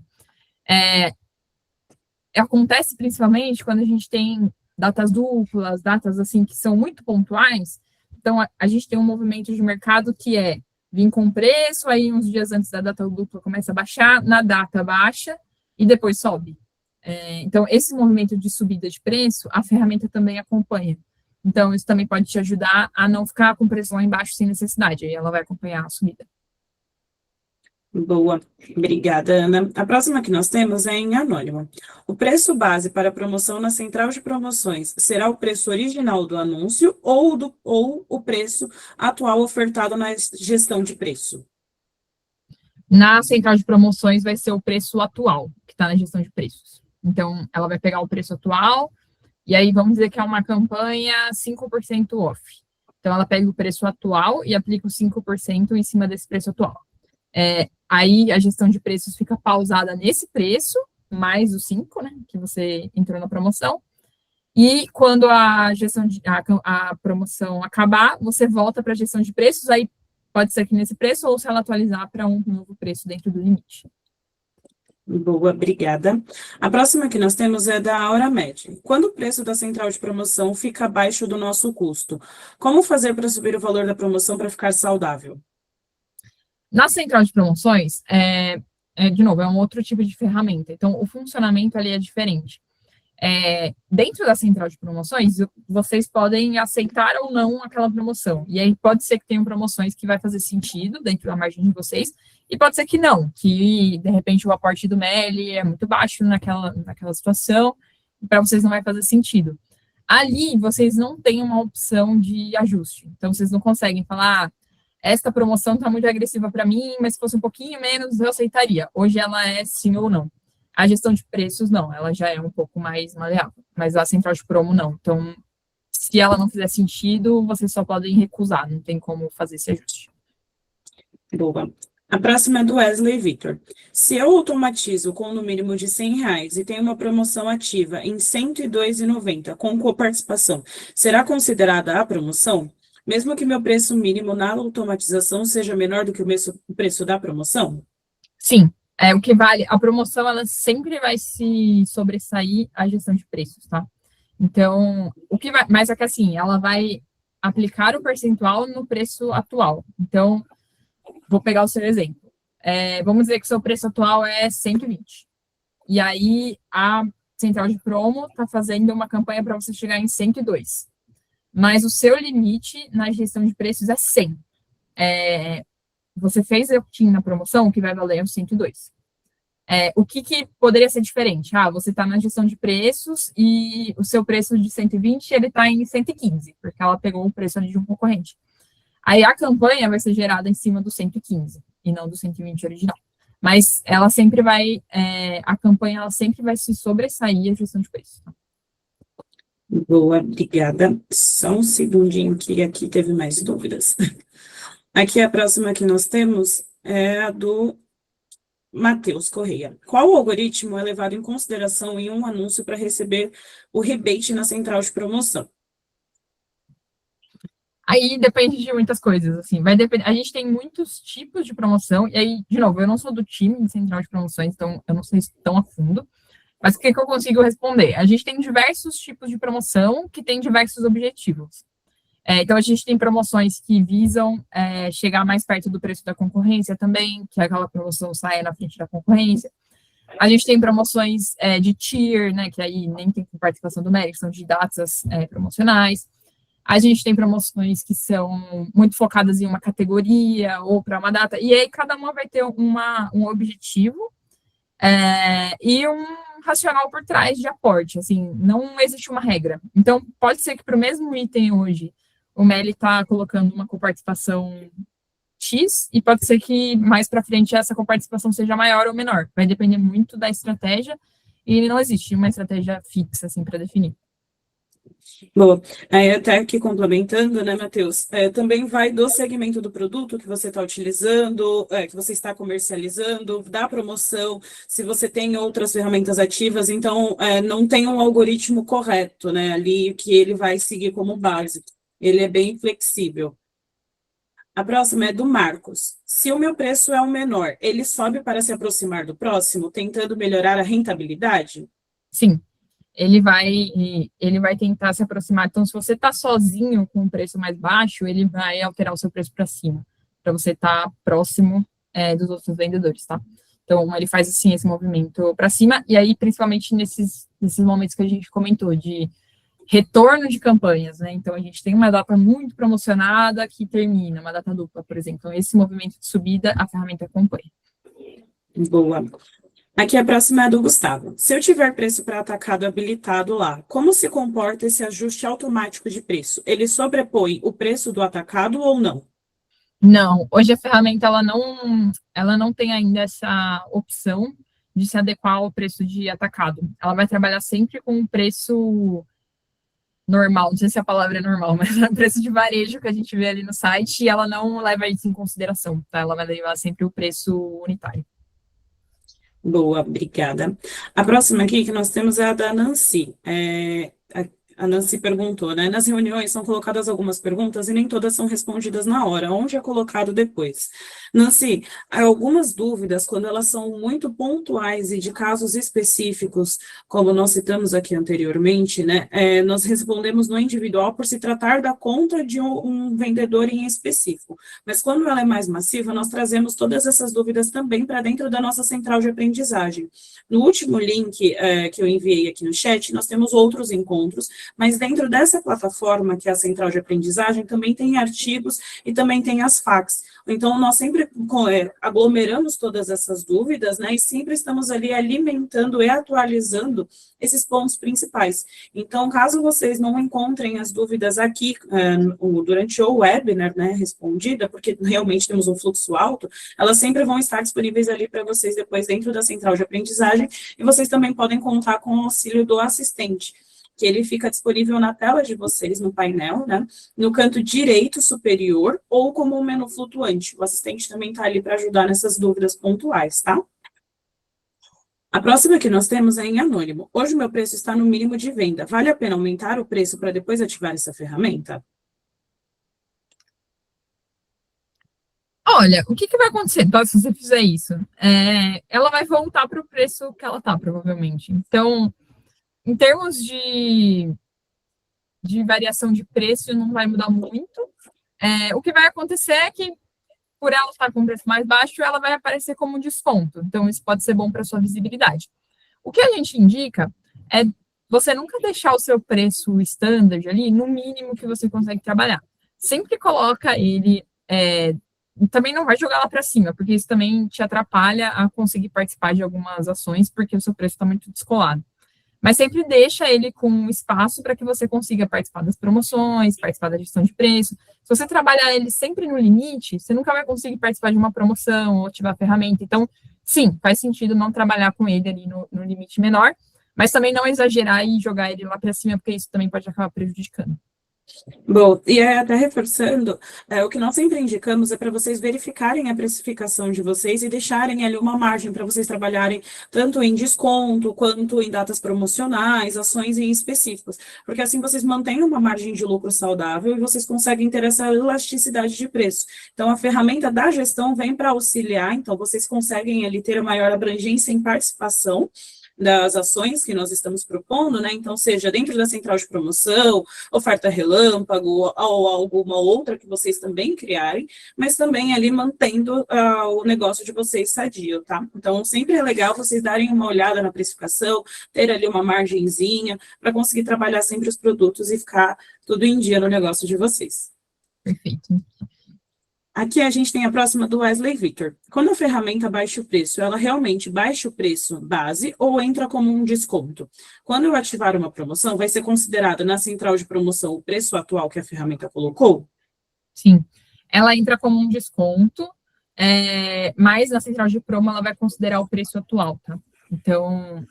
Acontece principalmente quando a gente tem datas duplas, datas assim que são muito pontuais. Então, a gente tem um movimento de mercado que vir com preço, aí uns dias antes da data dupla começa a baixar, na data baixa e depois sobe. Então, esse movimento de subida de preço, a ferramenta também acompanha. Então, isso também pode te ajudar a não ficar com preço lá embaixo sem necessidade, aí ela vai acompanhar a subida. Boa, obrigada, Ana. A próxima que nós temos é em anônimo. O preço base para promoção na central de promoções será o preço original do anúncio ou o preço atual ofertado na gestão de preço? Na central de promoções vai ser o preço atual, que está na gestão de preços. Então, ela vai pegar o preço atual, e aí vamos dizer que é uma campanha 5% off. Então, ela pega o preço atual e aplica os 5% em cima desse preço atual. Aí a gestão de preços fica pausada nesse preço, mais os 5, né, que você entrou na promoção. E quando a promoção acabar, você volta para a gestão de preços, aí pode ser que nesse preço, ou se ela atualizar para um novo preço dentro do limite. Boa, obrigada. A próxima que nós temos é da Auramed. Quando o preço da central de promoção fica abaixo do nosso custo, como fazer para subir o valor da promoção para ficar saudável? Na central de promoções, de novo, é um outro tipo de ferramenta. Então, o funcionamento ali é diferente. Dentro da central de promoções, vocês podem aceitar ou não aquela promoção. E aí pode ser que tenham promoções que vai fazer sentido dentro da margem de vocês, e pode ser que não, que de repente o aporte do MELI é muito baixo naquela situação, e para vocês não vai fazer sentido. Ali, vocês não têm uma opção de ajuste. Então, vocês não conseguem falar, esta promoção está muito agressiva para mim, mas se fosse um pouquinho menos, eu aceitaria. Hoje ela é sim ou não. A gestão de preços, não, ela já é um pouco mais maleável, mas a central de promo, não. Então, se ela não fizer sentido, vocês só podem recusar, não tem como fazer esse ajuste. Boa. A próxima é do Wesley Victor. Se eu automatizo com no mínimo de R$ 100 e tenho uma promoção ativa em R$ 102,90 com coparticipação, será considerada a promoção? Mesmo que meu preço mínimo na automatização seja menor do que o preço da promoção? Sim. O que vale, a promoção, ela sempre vai se sobressair à gestão de preços, tá? Então, mas é que assim, ela vai aplicar o percentual no preço atual. Então, vou pegar o seu exemplo. Vamos dizer que o seu preço atual é 120. E aí, a central de promo está fazendo uma campanha para você chegar em 102. Mas o seu limite na gestão de preços é 100. Você fez opt-in na promoção, o que vai valer é o 102. O que poderia ser diferente? Você está na gestão de preços e o seu preço de 120, ele está em 115, porque ela pegou o preço ali de um concorrente. Aí a campanha vai ser gerada em cima do 115 e não do 120 original. Mas ela sempre vai, a campanha ela sempre vai se sobressair à gestão de preços. Tá? Boa, obrigada. Só um segundinho que aqui teve mais dúvidas. Aqui a próxima que nós temos é a do Matheus Correia. Qual algoritmo é levado em consideração em um anúncio para receber o rebate na central de promoção? Aí depende de muitas coisas, assim, vai depender. A gente tem muitos tipos de promoção, e aí, de novo, eu não sou do time de central de promoções, então eu não sei se tão a fundo, mas o que eu consigo responder? A gente tem diversos tipos de promoção que têm diversos objetivos. Então, a gente tem promoções que visam chegar mais perto do preço da concorrência também, que é aquela promoção saia na frente da concorrência. A gente tem promoções de tier, né, que aí nem tem participação do MELI, são de datas promocionais. A gente tem promoções que são muito focadas em uma categoria ou para uma data, e aí cada uma vai ter um objetivo e um racional por trás de aporte, assim, não existe uma regra. Então, pode ser que para o mesmo item hoje, o MELI está colocando uma coparticipação X, e pode ser que mais para frente essa coparticipação seja maior ou menor. Vai depender muito da estratégia, e não existe uma estratégia fixa, assim, para definir. Boa. Até aqui complementando, né, Matheus? Também vai do segmento do produto que você está utilizando, que você está comercializando, da promoção, se você tem outras ferramentas ativas, então não tem um algoritmo correto, né, ali que ele vai seguir como base. Ele é bem flexível. A próxima é do Marcos. Se o meu preço é o menor, ele sobe para se aproximar do próximo, tentando melhorar a rentabilidade? Sim, ele vai tentar se aproximar. Então, se você está sozinho com um preço mais baixo, ele vai alterar o seu preço para cima, para você estar próximo dos outros vendedores, tá? Então, ele faz assim esse movimento para cima, e aí, principalmente nesses momentos que a gente comentou, de retorno de campanhas, né? Então, a gente tem uma data muito promocionada que termina, uma data dupla, por exemplo. Então, esse movimento de subida, a ferramenta acompanha. Boa. Aqui a próxima é do Gustavo. Se eu tiver preço para atacado habilitado lá, como se comporta esse ajuste automático de preço? Ele sobrepõe o preço do atacado ou não? Não, hoje a ferramenta ela não tem ainda essa opção de se adequar ao preço de atacado. Ela vai trabalhar sempre com um preço normal, não sei se a palavra é normal, mas é o preço de varejo que a gente vê ali no site, e ela não leva isso em consideração, tá? Ela vai levar sempre o preço unitário. Boa, obrigada. A próxima aqui que nós temos é a da Nancy. A Nancy perguntou, né? Nas reuniões são colocadas algumas perguntas e nem todas são respondidas na hora, onde é colocado depois. Nancy, há algumas dúvidas, quando elas são muito pontuais e de casos específicos, como nós citamos aqui anteriormente, né? Nós respondemos no individual por se tratar da conta de um vendedor em específico. Mas quando ela é mais massiva, nós trazemos todas essas dúvidas também para dentro da nossa central de aprendizagem. No último link que eu enviei aqui no chat, nós temos outros encontros, mas dentro dessa plataforma, que é a central de aprendizagem, também tem artigos e também tem as FAQs. Então, nós sempre aglomeramos todas essas dúvidas, né, e sempre estamos ali alimentando e atualizando esses pontos principais. Então, caso vocês não encontrem as dúvidas aqui durante o webinar, né, respondida, porque realmente temos um fluxo alto, elas sempre vão estar disponíveis ali para vocês depois dentro da central de aprendizagem, e vocês também podem contar com o auxílio do assistente, que ele fica disponível na tela de vocês, no painel, né, no canto direito superior, ou como um menu flutuante. O assistente também está ali para ajudar nessas dúvidas pontuais, tá? A próxima que nós temos é em anônimo. Hoje o meu preço está no mínimo de venda. Vale a pena aumentar o preço para depois ativar essa ferramenta? Olha, o que vai acontecer se você fizer isso? Ela vai voltar para o preço que ela está, provavelmente. Então, em termos de variação de preço, não vai mudar muito. O que vai acontecer é que, por ela estar com um preço mais baixo, ela vai aparecer como um desconto. Então, isso pode ser bom para sua visibilidade. O que a gente indica é você nunca deixar o seu preço standard ali no mínimo que você consegue trabalhar. Sempre coloca ele... também não vai jogar lá para cima, porque isso também te atrapalha a conseguir participar de algumas ações, porque o seu preço está muito descolado. Mas sempre deixa ele com espaço para que você consiga participar das promoções, participar da gestão de preço. Se você trabalhar ele sempre no limite, você nunca vai conseguir participar de uma promoção ou ativar a ferramenta. Então, sim, faz sentido não trabalhar com ele ali no limite menor, mas também não exagerar e jogar ele lá para cima, porque isso também pode acabar prejudicando. Bom, e até reforçando, o que nós sempre indicamos é para vocês verificarem a precificação de vocês e deixarem ali uma margem para vocês trabalharem tanto em desconto, quanto em datas promocionais, ações em específicos, porque assim vocês mantêm uma margem de lucro saudável e vocês conseguem ter essa elasticidade de preço. Então, a ferramenta da gestão vem para auxiliar, então vocês conseguem ali ter a maior abrangência em participação das ações que nós estamos propondo, né? Então, seja dentro da central de promoção, oferta relâmpago, ou alguma outra que vocês também criarem, mas também ali mantendo o negócio de vocês sadio, tá? Então, sempre é legal vocês darem uma olhada na precificação, ter ali uma margenzinha, para conseguir trabalhar sempre os produtos e ficar tudo em dia no negócio de vocês. Perfeito. Aqui a gente tem a próxima do Wesley Victor. Quando a ferramenta baixa o preço, ela realmente baixa o preço base ou entra como um desconto? Quando eu ativar uma promoção, vai ser considerado na central de promoção o preço atual que a ferramenta colocou? Sim, ela entra como um desconto, mas na central de promo ela vai considerar o preço atual, tá? Então,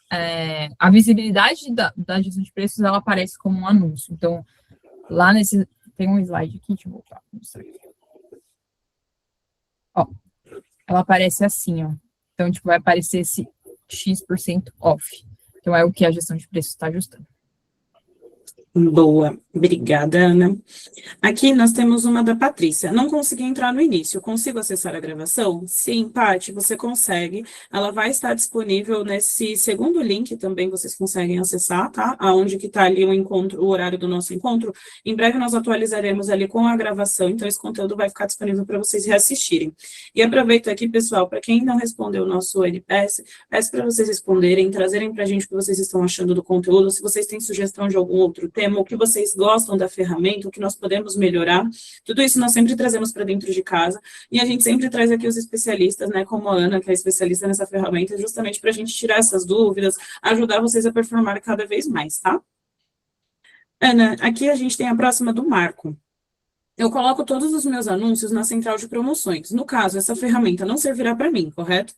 a visibilidade da gestão de preços, ela aparece como um anúncio. Então, lá nesse... Tem um slide aqui, deixa eu voltar para mostrar aqui. Ó, ela aparece assim, ó. Então, tipo, vai aparecer esse X% off. Então, é o que a gestão de preços está ajustando. Boa, obrigada, Ana. Aqui nós temos uma da Patrícia. Não consegui entrar no início. Consigo acessar a gravação? Sim, Paty, você consegue. Ela vai estar disponível nesse segundo link também, vocês conseguem acessar, tá? Aonde que está ali o encontro, o horário do nosso encontro. Em breve nós atualizaremos ali com a gravação, então esse conteúdo vai ficar disponível para vocês reassistirem. E aproveito aqui, pessoal, para quem não respondeu o nosso NPS, peço para vocês responderem, trazerem para a gente o que vocês estão achando do conteúdo, se vocês têm sugestão de algum outro tema, o que vocês gostam da ferramenta, o que nós podemos melhorar, tudo isso nós sempre trazemos para dentro de casa, e a gente sempre traz aqui os especialistas, né, como a Ana, que é especialista nessa ferramenta, justamente para a gente tirar essas dúvidas, ajudar vocês a performar cada vez mais, tá? Ana, aqui a gente tem a próxima do Marco. Eu coloco todos os meus anúncios na central de promoções. No caso, essa ferramenta não servirá para mim, correto?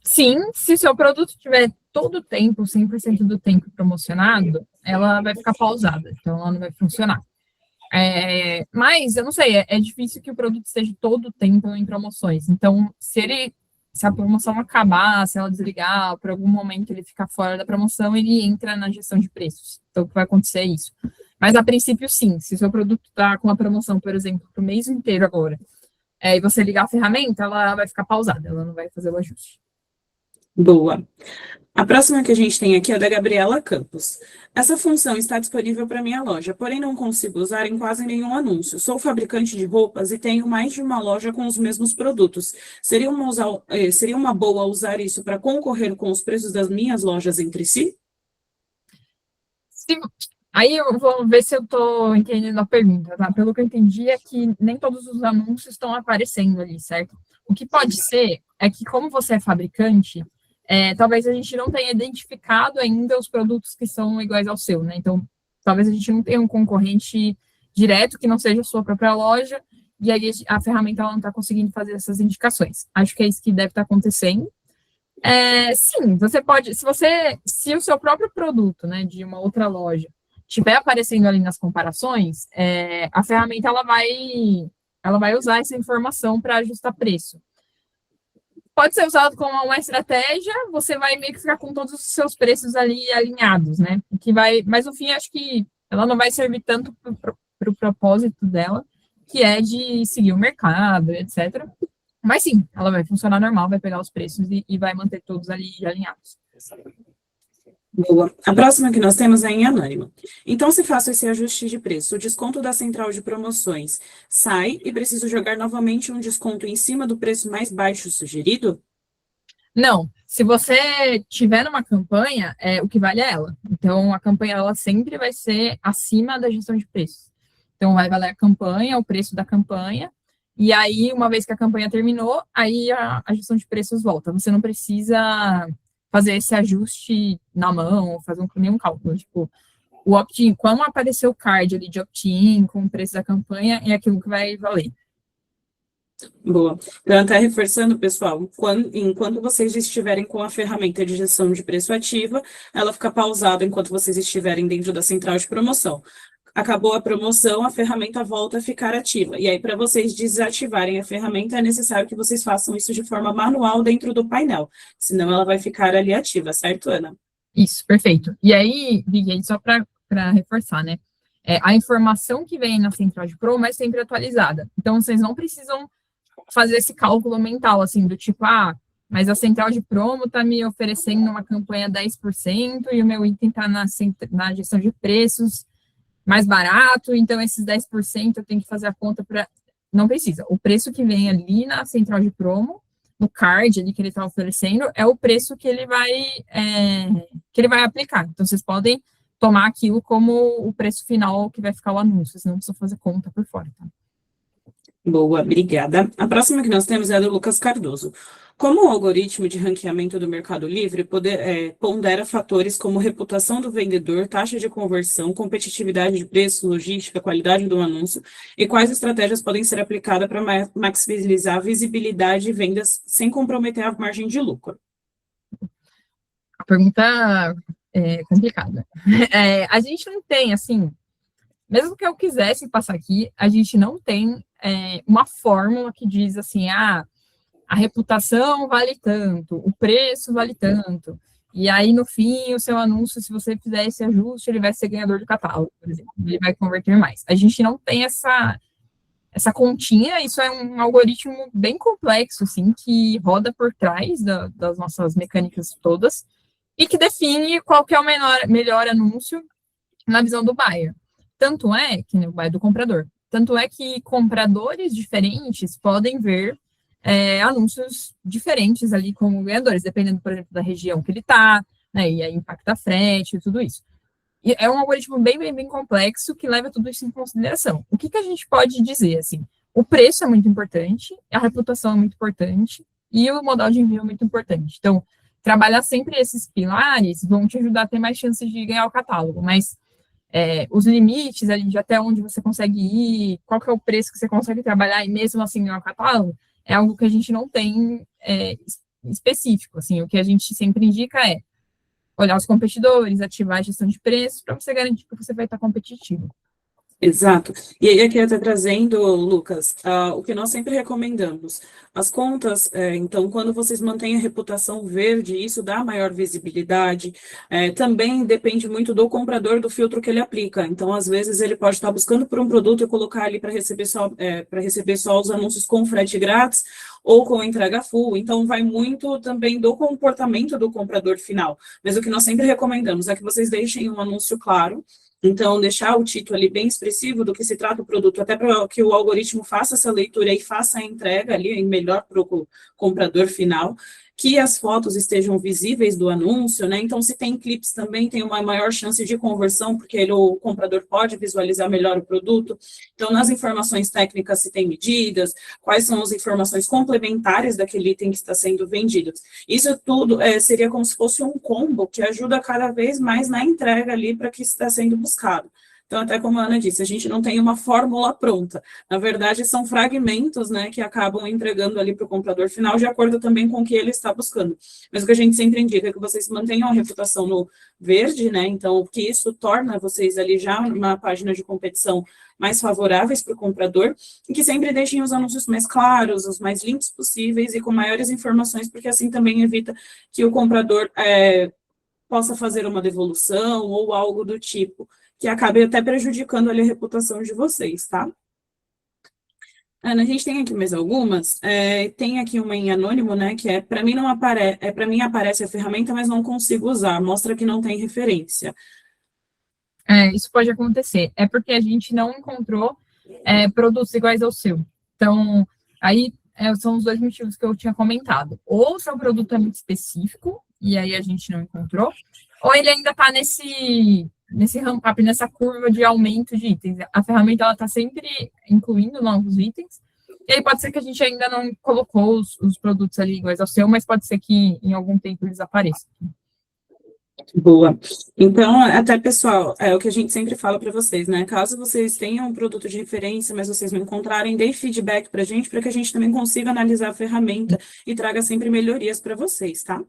Sim, se o seu produto tiver todo o tempo, 100% do tempo promocionado, ela vai ficar pausada, então ela não vai funcionar. Mas, eu não sei, é difícil que o produto esteja todo o tempo em promoções. Então, se a promoção acabar, se ela desligar, por algum momento ele ficar fora da promoção, ele entra na gestão de preços. Então, o que vai acontecer é isso. Mas, a princípio, sim. Se o seu produto está com uma promoção, por exemplo, para o mês inteiro agora, e você ligar a ferramenta, ela vai ficar pausada, ela não vai fazer o ajuste. Boa. A próxima que a gente tem aqui é da Gabriela Campos. Essa função está disponível para minha loja, porém não consigo usar em quase nenhum anúncio. Sou fabricante de roupas e tenho mais de uma loja com os mesmos produtos. Seria uma boa usar isso para concorrer com os preços das minhas lojas entre si? Aí eu vou ver se eu estou entendendo a pergunta, tá? Pelo que eu entendi é que nem todos os anúncios estão aparecendo ali, certo? O que pode ser é que, como você é fabricante, talvez a gente não tenha identificado ainda os produtos que são iguais ao seu, né? Então, talvez a gente não tenha um concorrente direto que não seja a sua própria loja, e aí a ferramenta ela não está conseguindo fazer essas indicações. Acho que é isso que deve estar acontecendo. Sim, você pode, se o seu próprio produto, né, de uma outra loja, estiver aparecendo ali nas comparações, a ferramenta ela vai usar essa informação para ajustar preço. Pode ser usado como uma estratégia, você vai meio que ficar com todos os seus preços ali alinhados, né? Mas no fim, acho que ela não vai servir tanto para o propósito dela, que é de seguir o mercado, etc. Mas sim, ela vai funcionar normal, vai pegar os preços e vai manter todos ali alinhados. Boa. A próxima que nós temos é em anônimo. Então, se faço esse ajuste de preço, o desconto da central de promoções sai e preciso jogar novamente um desconto em cima do preço mais baixo sugerido? Não. Se você tiver numa campanha, o que vale é ela. Então, a campanha ela sempre vai ser acima da gestão de preços. Então, vai valer a campanha, o preço da campanha, e aí, uma vez que a campanha terminou, aí a gestão de preços volta. Você não precisa fazer esse ajuste na mão, ou fazer nenhum cálculo. Tipo, o opt-in, quando aparecer o card ali de opt-in com o preço da campanha, é aquilo que vai valer. Boa. Então, até reforçando, pessoal, enquanto vocês estiverem com a ferramenta de gestão de preço ativa, ela fica pausada enquanto vocês estiverem dentro da central de promoção. Acabou a promoção, a ferramenta volta a ficar ativa. E aí, para vocês desativarem a ferramenta, é necessário que vocês façam isso de forma manual dentro do painel. Senão, ela vai ficar ali ativa, certo, Ana? Isso, perfeito. E aí, Vicky, só para reforçar, né? A informação que vem na central de promo é sempre atualizada. Então, vocês não precisam fazer esse cálculo mental, assim, do tipo, mas a central de promo está me oferecendo uma campanha 10% e o meu item está na gestão de preços mais barato, então esses 10% eu tenho que fazer a conta para... Não precisa. O preço que vem ali na central de promo, no card ali que ele está oferecendo, é o preço que ele vai aplicar. Então, vocês podem tomar aquilo como o preço final que vai ficar o anúncio, vocês não precisam fazer conta por fora, tá? Boa, obrigada. A próxima que nós temos é a do Lucas Cardoso. Como o algoritmo de ranqueamento do Mercado Livre pondera fatores como reputação do vendedor, taxa de conversão, competitividade de preço, logística, qualidade do anúncio, e quais estratégias podem ser aplicadas para maximizar a visibilidade e vendas sem comprometer a margem de lucro? Pergunta complicada. A gente não tem, assim, mesmo que eu quisesse passar aqui, a gente não tem uma fórmula que diz assim, a reputação vale tanto, o preço vale tanto, e aí no fim o seu anúncio, se você fizer esse ajuste, ele vai ser ganhador do catálogo, por exemplo, ele vai converter mais. A gente não tem essa continha, isso é um algoritmo bem complexo, assim, que roda por trás das nossas mecânicas todas, e que define qual que é o melhor anúncio na visão do buyer. Tanto é que o buyer do comprador. Tanto é que compradores diferentes podem ver anúncios diferentes ali como ganhadores, dependendo, por exemplo, da região que ele está, né, e aí impacta frete e tudo isso. E é um algoritmo bem complexo que leva tudo isso em consideração. O que a gente pode dizer, assim? O preço é muito importante, a reputação é muito importante e o modal de envio é muito importante. Então, trabalhar sempre esses pilares vão te ajudar a ter mais chances de ganhar o catálogo, mas os limites ali de até onde você consegue ir, qual que é o preço que você consegue trabalhar e mesmo assim ganhar o catálogo, é algo que a gente não tem específico, assim, o que a gente sempre indica é olhar os competidores, ativar a gestão de preços, para você garantir que você vai estar competitivo. Exato. E aí, aqui até trazendo, Lucas, o que nós sempre recomendamos. As contas, então, quando vocês mantêm a reputação verde, isso dá maior visibilidade. Também depende muito do comprador, do filtro que ele aplica. Então, às vezes, ele pode estar buscando por um produto e colocar ali para receber só os anúncios com frete grátis ou com entrega full. Então, vai muito também do comportamento do comprador final. Mas o que nós sempre recomendamos é que vocês deixem um anúncio claro. Então, deixar o título ali bem expressivo do que se trata o produto, até para que o algoritmo faça essa leitura e faça a entrega ali, melhor para o comprador final, que as fotos estejam visíveis do anúncio, né? Então, se tem clipes também, tem uma maior chance de conversão, porque o comprador pode visualizar melhor o produto. Então, nas informações técnicas, se tem medidas, quais são as informações complementares daquele item que está sendo vendido. Isso tudo seria como se fosse um combo que ajuda cada vez mais na entrega ali para que está sendo buscado. Então, até como a Ana disse, a gente não tem uma fórmula pronta. Na verdade, são fragmentos, né, que acabam entregando ali para o comprador final, de acordo também com o que ele está buscando. Mas o que a gente sempre indica é que vocês mantenham a reputação no verde, né, então, que isso torna vocês ali já uma página de competição mais favoráveis para o comprador, e que sempre deixem os anúncios mais claros, os mais limpos possíveis e com maiores informações, porque assim também evita que o comprador possa fazer uma devolução ou algo do tipo, que acabe até prejudicando ali a reputação de vocês, tá? Ana, a gente tem aqui mais algumas. Tem aqui uma em anônimo, né? Que para mim não aparece, para mim aparece a ferramenta, mas não consigo usar. Mostra que não tem referência. Isso pode acontecer. É porque a gente não encontrou produtos iguais ao seu. Então, aí são os dois motivos que eu tinha comentado. Ou o seu produto é muito específico, e aí a gente não encontrou, ou ele ainda está nesse ramp-up, nessa curva de aumento de itens. A ferramenta está sempre incluindo novos itens, e aí pode ser que a gente ainda não colocou os produtos ali iguais ao seu, mas pode ser que em algum tempo eles apareçam. Boa. Então, até, pessoal, é o que a gente sempre fala para vocês, né? Caso vocês tenham um produto de referência, mas vocês não encontrarem, deem feedback para que a gente também consiga analisar a ferramenta e traga sempre melhorias para vocês, tá?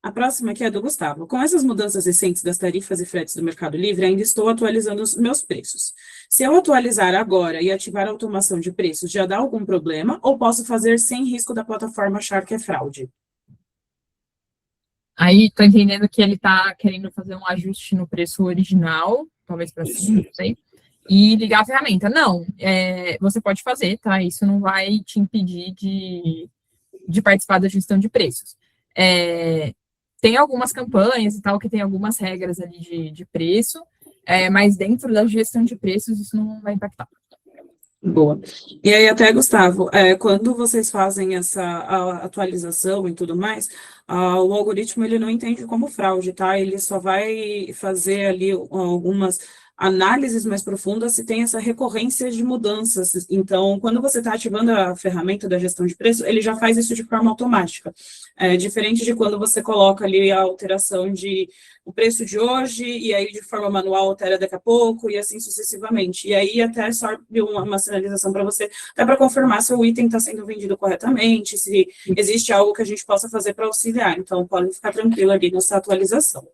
A próxima aqui é do Gustavo. Com essas mudanças recentes das tarifas e fretes do Mercado Livre, ainda estou atualizando os meus preços. Se eu atualizar agora e ativar a automação de preços, já dá algum problema ou posso fazer sem risco da plataforma achar que é fraude? Aí, estou entendendo que ele está querendo fazer um ajuste no preço original, talvez para cima, não sei, e ligar a ferramenta. Não, você pode fazer, tá? Isso não vai te impedir de participar da gestão de preços. Tem algumas campanhas e tal que tem algumas regras ali de preço, mas dentro da gestão de preços isso não vai impactar. Boa. E aí, até, Gustavo, quando vocês fazem essa atualização e tudo mais, o algoritmo ele não entende como fraude, tá? Ele só vai fazer ali algumas análises mais profundas se tem essa recorrência de mudanças. Então, quando você está ativando a ferramenta da gestão de preço, ele já faz isso de forma automática. Diferente de quando você coloca ali a alteração de o preço de hoje, e aí de forma manual altera daqui a pouco, e assim sucessivamente. E aí até sobe uma sinalização para você, até para confirmar se o item está sendo vendido corretamente, se existe algo que a gente possa fazer para auxiliar. Então, podem ficar tranquilo ali nessa atualização.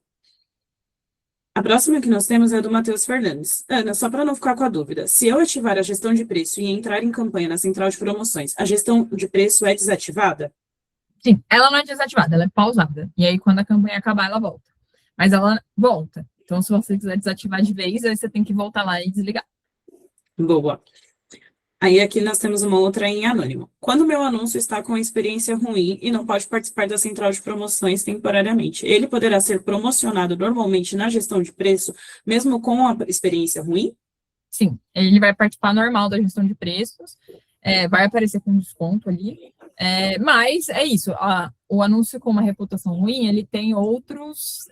A próxima que nós temos é do Matheus Fernandes. Ana, só para não ficar com a dúvida, se eu ativar a gestão de preço e entrar em campanha na central de promoções, a gestão de preço é desativada? Sim, ela não é desativada, ela é pausada. E aí, quando a campanha acabar, ela volta. Mas ela volta. Então, se você quiser desativar de vez, aí você tem que voltar lá e desligar. Boa. Aí aqui nós temos uma outra em anônimo. Quando o meu anúncio está com experiência ruim e não pode participar da central de promoções temporariamente, ele poderá ser promocionado normalmente na gestão de preço, mesmo com a experiência ruim? Sim, ele vai participar normal da gestão de preços, vai aparecer com desconto ali, mas é isso, o anúncio com uma reputação ruim, ele tem outros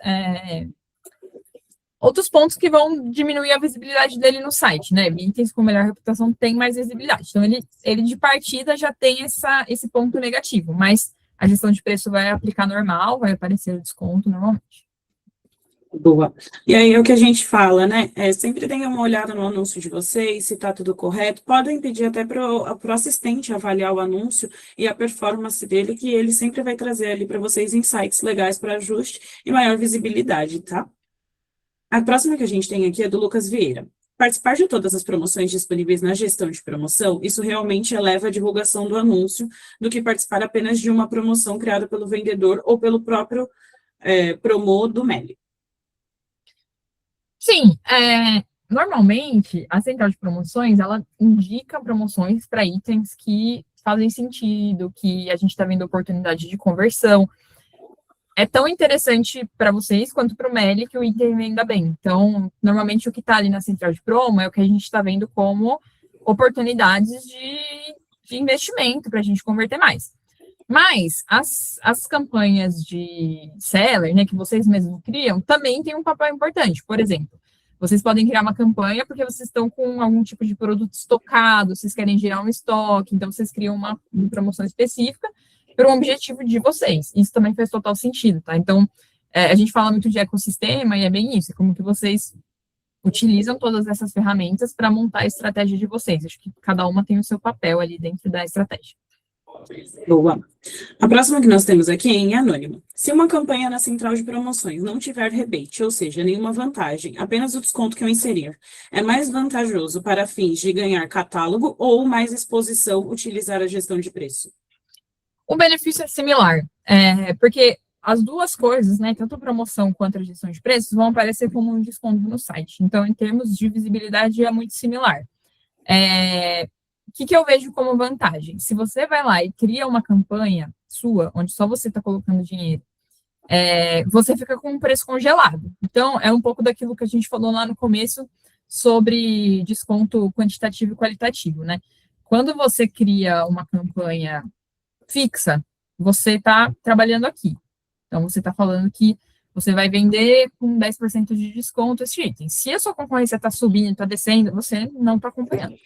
pontos que vão diminuir a visibilidade dele no site, né? Itens com melhor reputação têm mais visibilidade. Então, ele de partida já tem esse ponto negativo, mas a gestão de preço vai aplicar normal, vai aparecer o desconto normalmente. Boa. E aí é o que a gente fala, né? Sempre tenham uma olhada no anúncio de vocês, se está tudo correto. Podem pedir até para o assistente avaliar o anúncio e a performance dele, que ele sempre vai trazer ali para vocês insights legais para ajuste e maior visibilidade, tá? A próxima que a gente tem aqui é do Lucas Vieira. Participar de todas as promoções disponíveis na gestão de promoção, isso realmente eleva a divulgação do anúncio do que participar apenas de uma promoção criada pelo vendedor ou pelo próprio promo do MELI. Sim, normalmente a central de promoções, ela indica promoções para itens que fazem sentido, que a gente está vendo oportunidade de conversão. É tão interessante para vocês quanto para o MELI que o item venda bem. Então, normalmente o que está ali na central de promo é o que a gente está vendo como oportunidades de investimento para a gente converter mais. Mas as campanhas de seller, né, que vocês mesmos criam, também tem um papel importante. Por exemplo, vocês podem criar uma campanha porque vocês estão com algum tipo de produto estocado, vocês querem gerar um estoque, então vocês criam uma promoção específica para um objetivo de vocês. Isso também faz total sentido, tá? Então, a gente fala muito de ecossistema e é bem isso, é como que vocês utilizam todas essas ferramentas para montar a estratégia de vocês. Acho que cada uma tem o seu papel ali dentro da estratégia. Boa. A próxima que nós temos aqui é em anônimo. Se uma campanha na central de promoções não tiver rebate, ou seja, nenhuma vantagem, apenas o desconto que eu inserir, é mais vantajoso para fins de ganhar catálogo ou mais exposição utilizar a gestão de preço? O benefício é similar, porque as duas coisas, né, tanto a promoção quanto a gestão de preços, vão aparecer como um desconto no site. Então, em termos de visibilidade, é muito similar. O que eu vejo como vantagem? Se você vai lá e cria uma campanha sua, onde só você está colocando dinheiro, você fica com um preço congelado. Então, é um pouco daquilo que a gente falou lá no começo sobre desconto quantitativo e qualitativo, né? Quando você cria uma campanha fixa, você está trabalhando aqui. Então, você está falando que você vai vender com 10% de desconto esse item. Se a sua concorrência está subindo, está descendo, você não está acompanhando.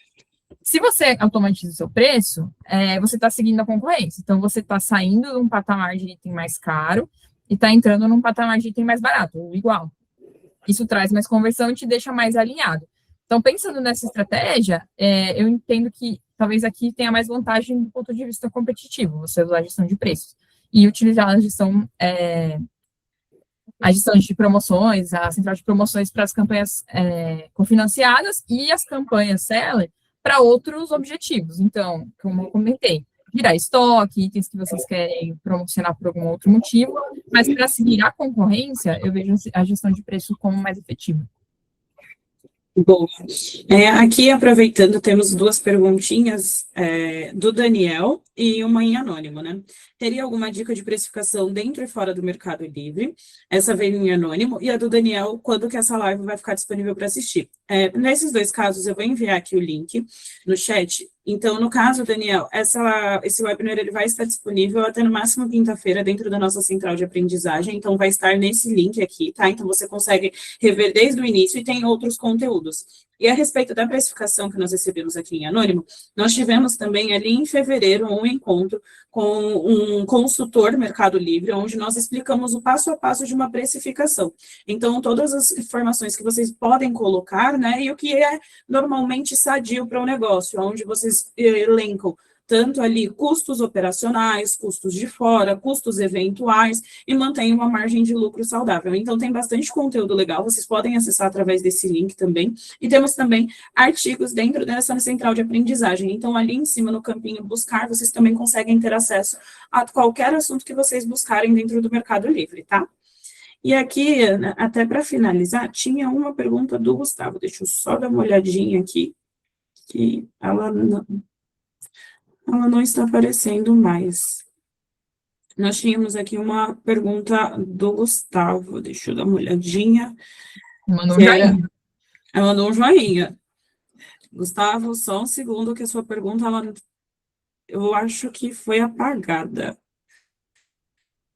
Se você automatiza o seu preço, você está seguindo a concorrência. Então, você está saindo de um patamar de item mais caro e está entrando num patamar de item mais barato, ou igual. Isso traz mais conversão e te deixa mais alinhado. Então, pensando nessa estratégia, eu entendo que talvez aqui tenha mais vantagem do ponto de vista competitivo, você usar a gestão de preços e utilizar a gestão de promoções, a central de promoções para as campanhas cofinanciadas e as campanhas seller para outros objetivos. Então, como eu comentei, virar estoque, itens que vocês querem promocionar por algum outro motivo, mas para seguir a concorrência, eu vejo a gestão de preço como mais efetiva. Bom, aqui aproveitando, temos duas perguntinhas do Daniel e uma em anônimo, né? Teria alguma dica de precificação dentro e fora do Mercado Livre? Essa veio em anônimo, e a do Daniel, quando que essa live vai ficar disponível para assistir? Nesses dois casos, eu vou enviar aqui o link no chat, Então, no caso, Daniel, esse webinar ele vai estar disponível até no máximo quinta-feira dentro da nossa central de aprendizagem, então vai estar nesse link aqui, tá? Então, você consegue rever desde o início e tem outros conteúdos. E a respeito da precificação que nós recebemos aqui em Anônimo, nós tivemos também ali em fevereiro um encontro com um consultor Mercado Livre, onde nós explicamos o passo a passo de uma precificação. Então, todas as informações que vocês podem colocar, né, e o que é normalmente sadio para o negócio, onde vocês elencam tanto ali custos operacionais, custos de fora, custos eventuais, e mantém uma margem de lucro saudável. Então, tem bastante conteúdo legal, vocês podem acessar através desse link também, e temos também artigos dentro dessa central de aprendizagem. Então, ali em cima, no campinho buscar, vocês também conseguem ter acesso a qualquer assunto que vocês buscarem dentro do Mercado Livre, tá? E aqui, até para finalizar, tinha uma pergunta do Gustavo, deixa eu só dar uma olhadinha aqui, que ela não está aparecendo mais. Nós tínhamos aqui uma pergunta do Gustavo, deixa eu dar uma olhadinha. Mandou um joinha. Ela mandou um joinha. Gustavo, só um segundo que a sua pergunta, eu acho que foi apagada.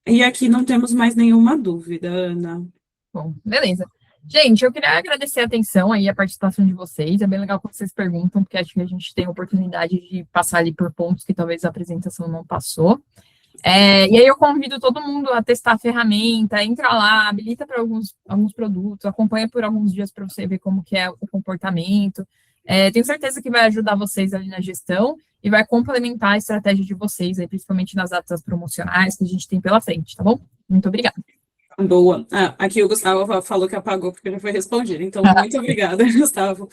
E aqui não temos mais nenhuma dúvida, Ana. Bom, beleza. Gente, eu queria agradecer a atenção aí, a participação de vocês. É bem legal quando vocês perguntam, porque acho que a gente tem a oportunidade de passar ali por pontos que talvez a apresentação não passou. E aí eu convido todo mundo a testar a ferramenta, entra lá, habilita para alguns produtos, acompanha por alguns dias para você ver como que é o comportamento. Tenho certeza que vai ajudar vocês ali na gestão e vai complementar a estratégia de vocês, aí, principalmente nas datas promocionais que a gente tem pela frente, tá bom? Muito obrigada. Boa. Aqui o Gustavo falou que apagou porque já foi respondido. Então, muito obrigada, Gustavo.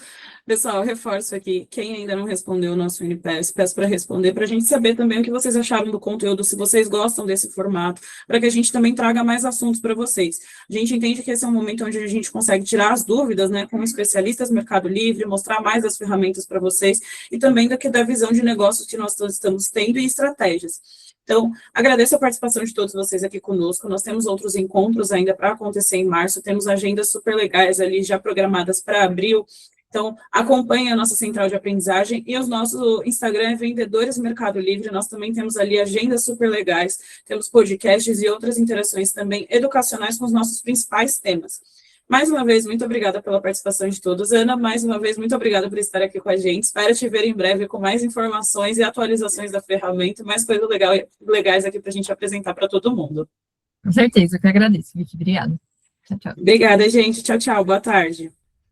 Pessoal, reforço aqui, quem ainda não respondeu o nosso NPS, peço para responder, para a gente saber também o que vocês acharam do conteúdo, se vocês gostam desse formato, para que a gente também traga mais assuntos para vocês. A gente entende que esse é um momento onde a gente consegue tirar as dúvidas, né, como especialistas Mercado Livre, mostrar mais as ferramentas para vocês, e também da visão de negócios que nós todos estamos tendo e estratégias. Então, agradeço a participação de todos vocês aqui conosco. Nós temos outros encontros ainda para acontecer em março, temos agendas super legais ali já programadas para abril. Então, acompanhe a nossa central de aprendizagem e o nosso Instagram é Vendedores Mercado Livre. Nós também temos ali agendas super legais, temos podcasts e outras interações também educacionais com os nossos principais temas. Mais uma vez, muito obrigada pela participação de todos. Ana, mais uma vez, muito obrigada por estar aqui com a gente. Espero te ver em breve com mais informações e atualizações da ferramenta, mais coisas legais aqui para a gente apresentar para todo mundo. Com certeza, eu que agradeço, Vicky. Obrigada. Tchau, tchau. Obrigada, gente. Tchau, tchau. Boa tarde.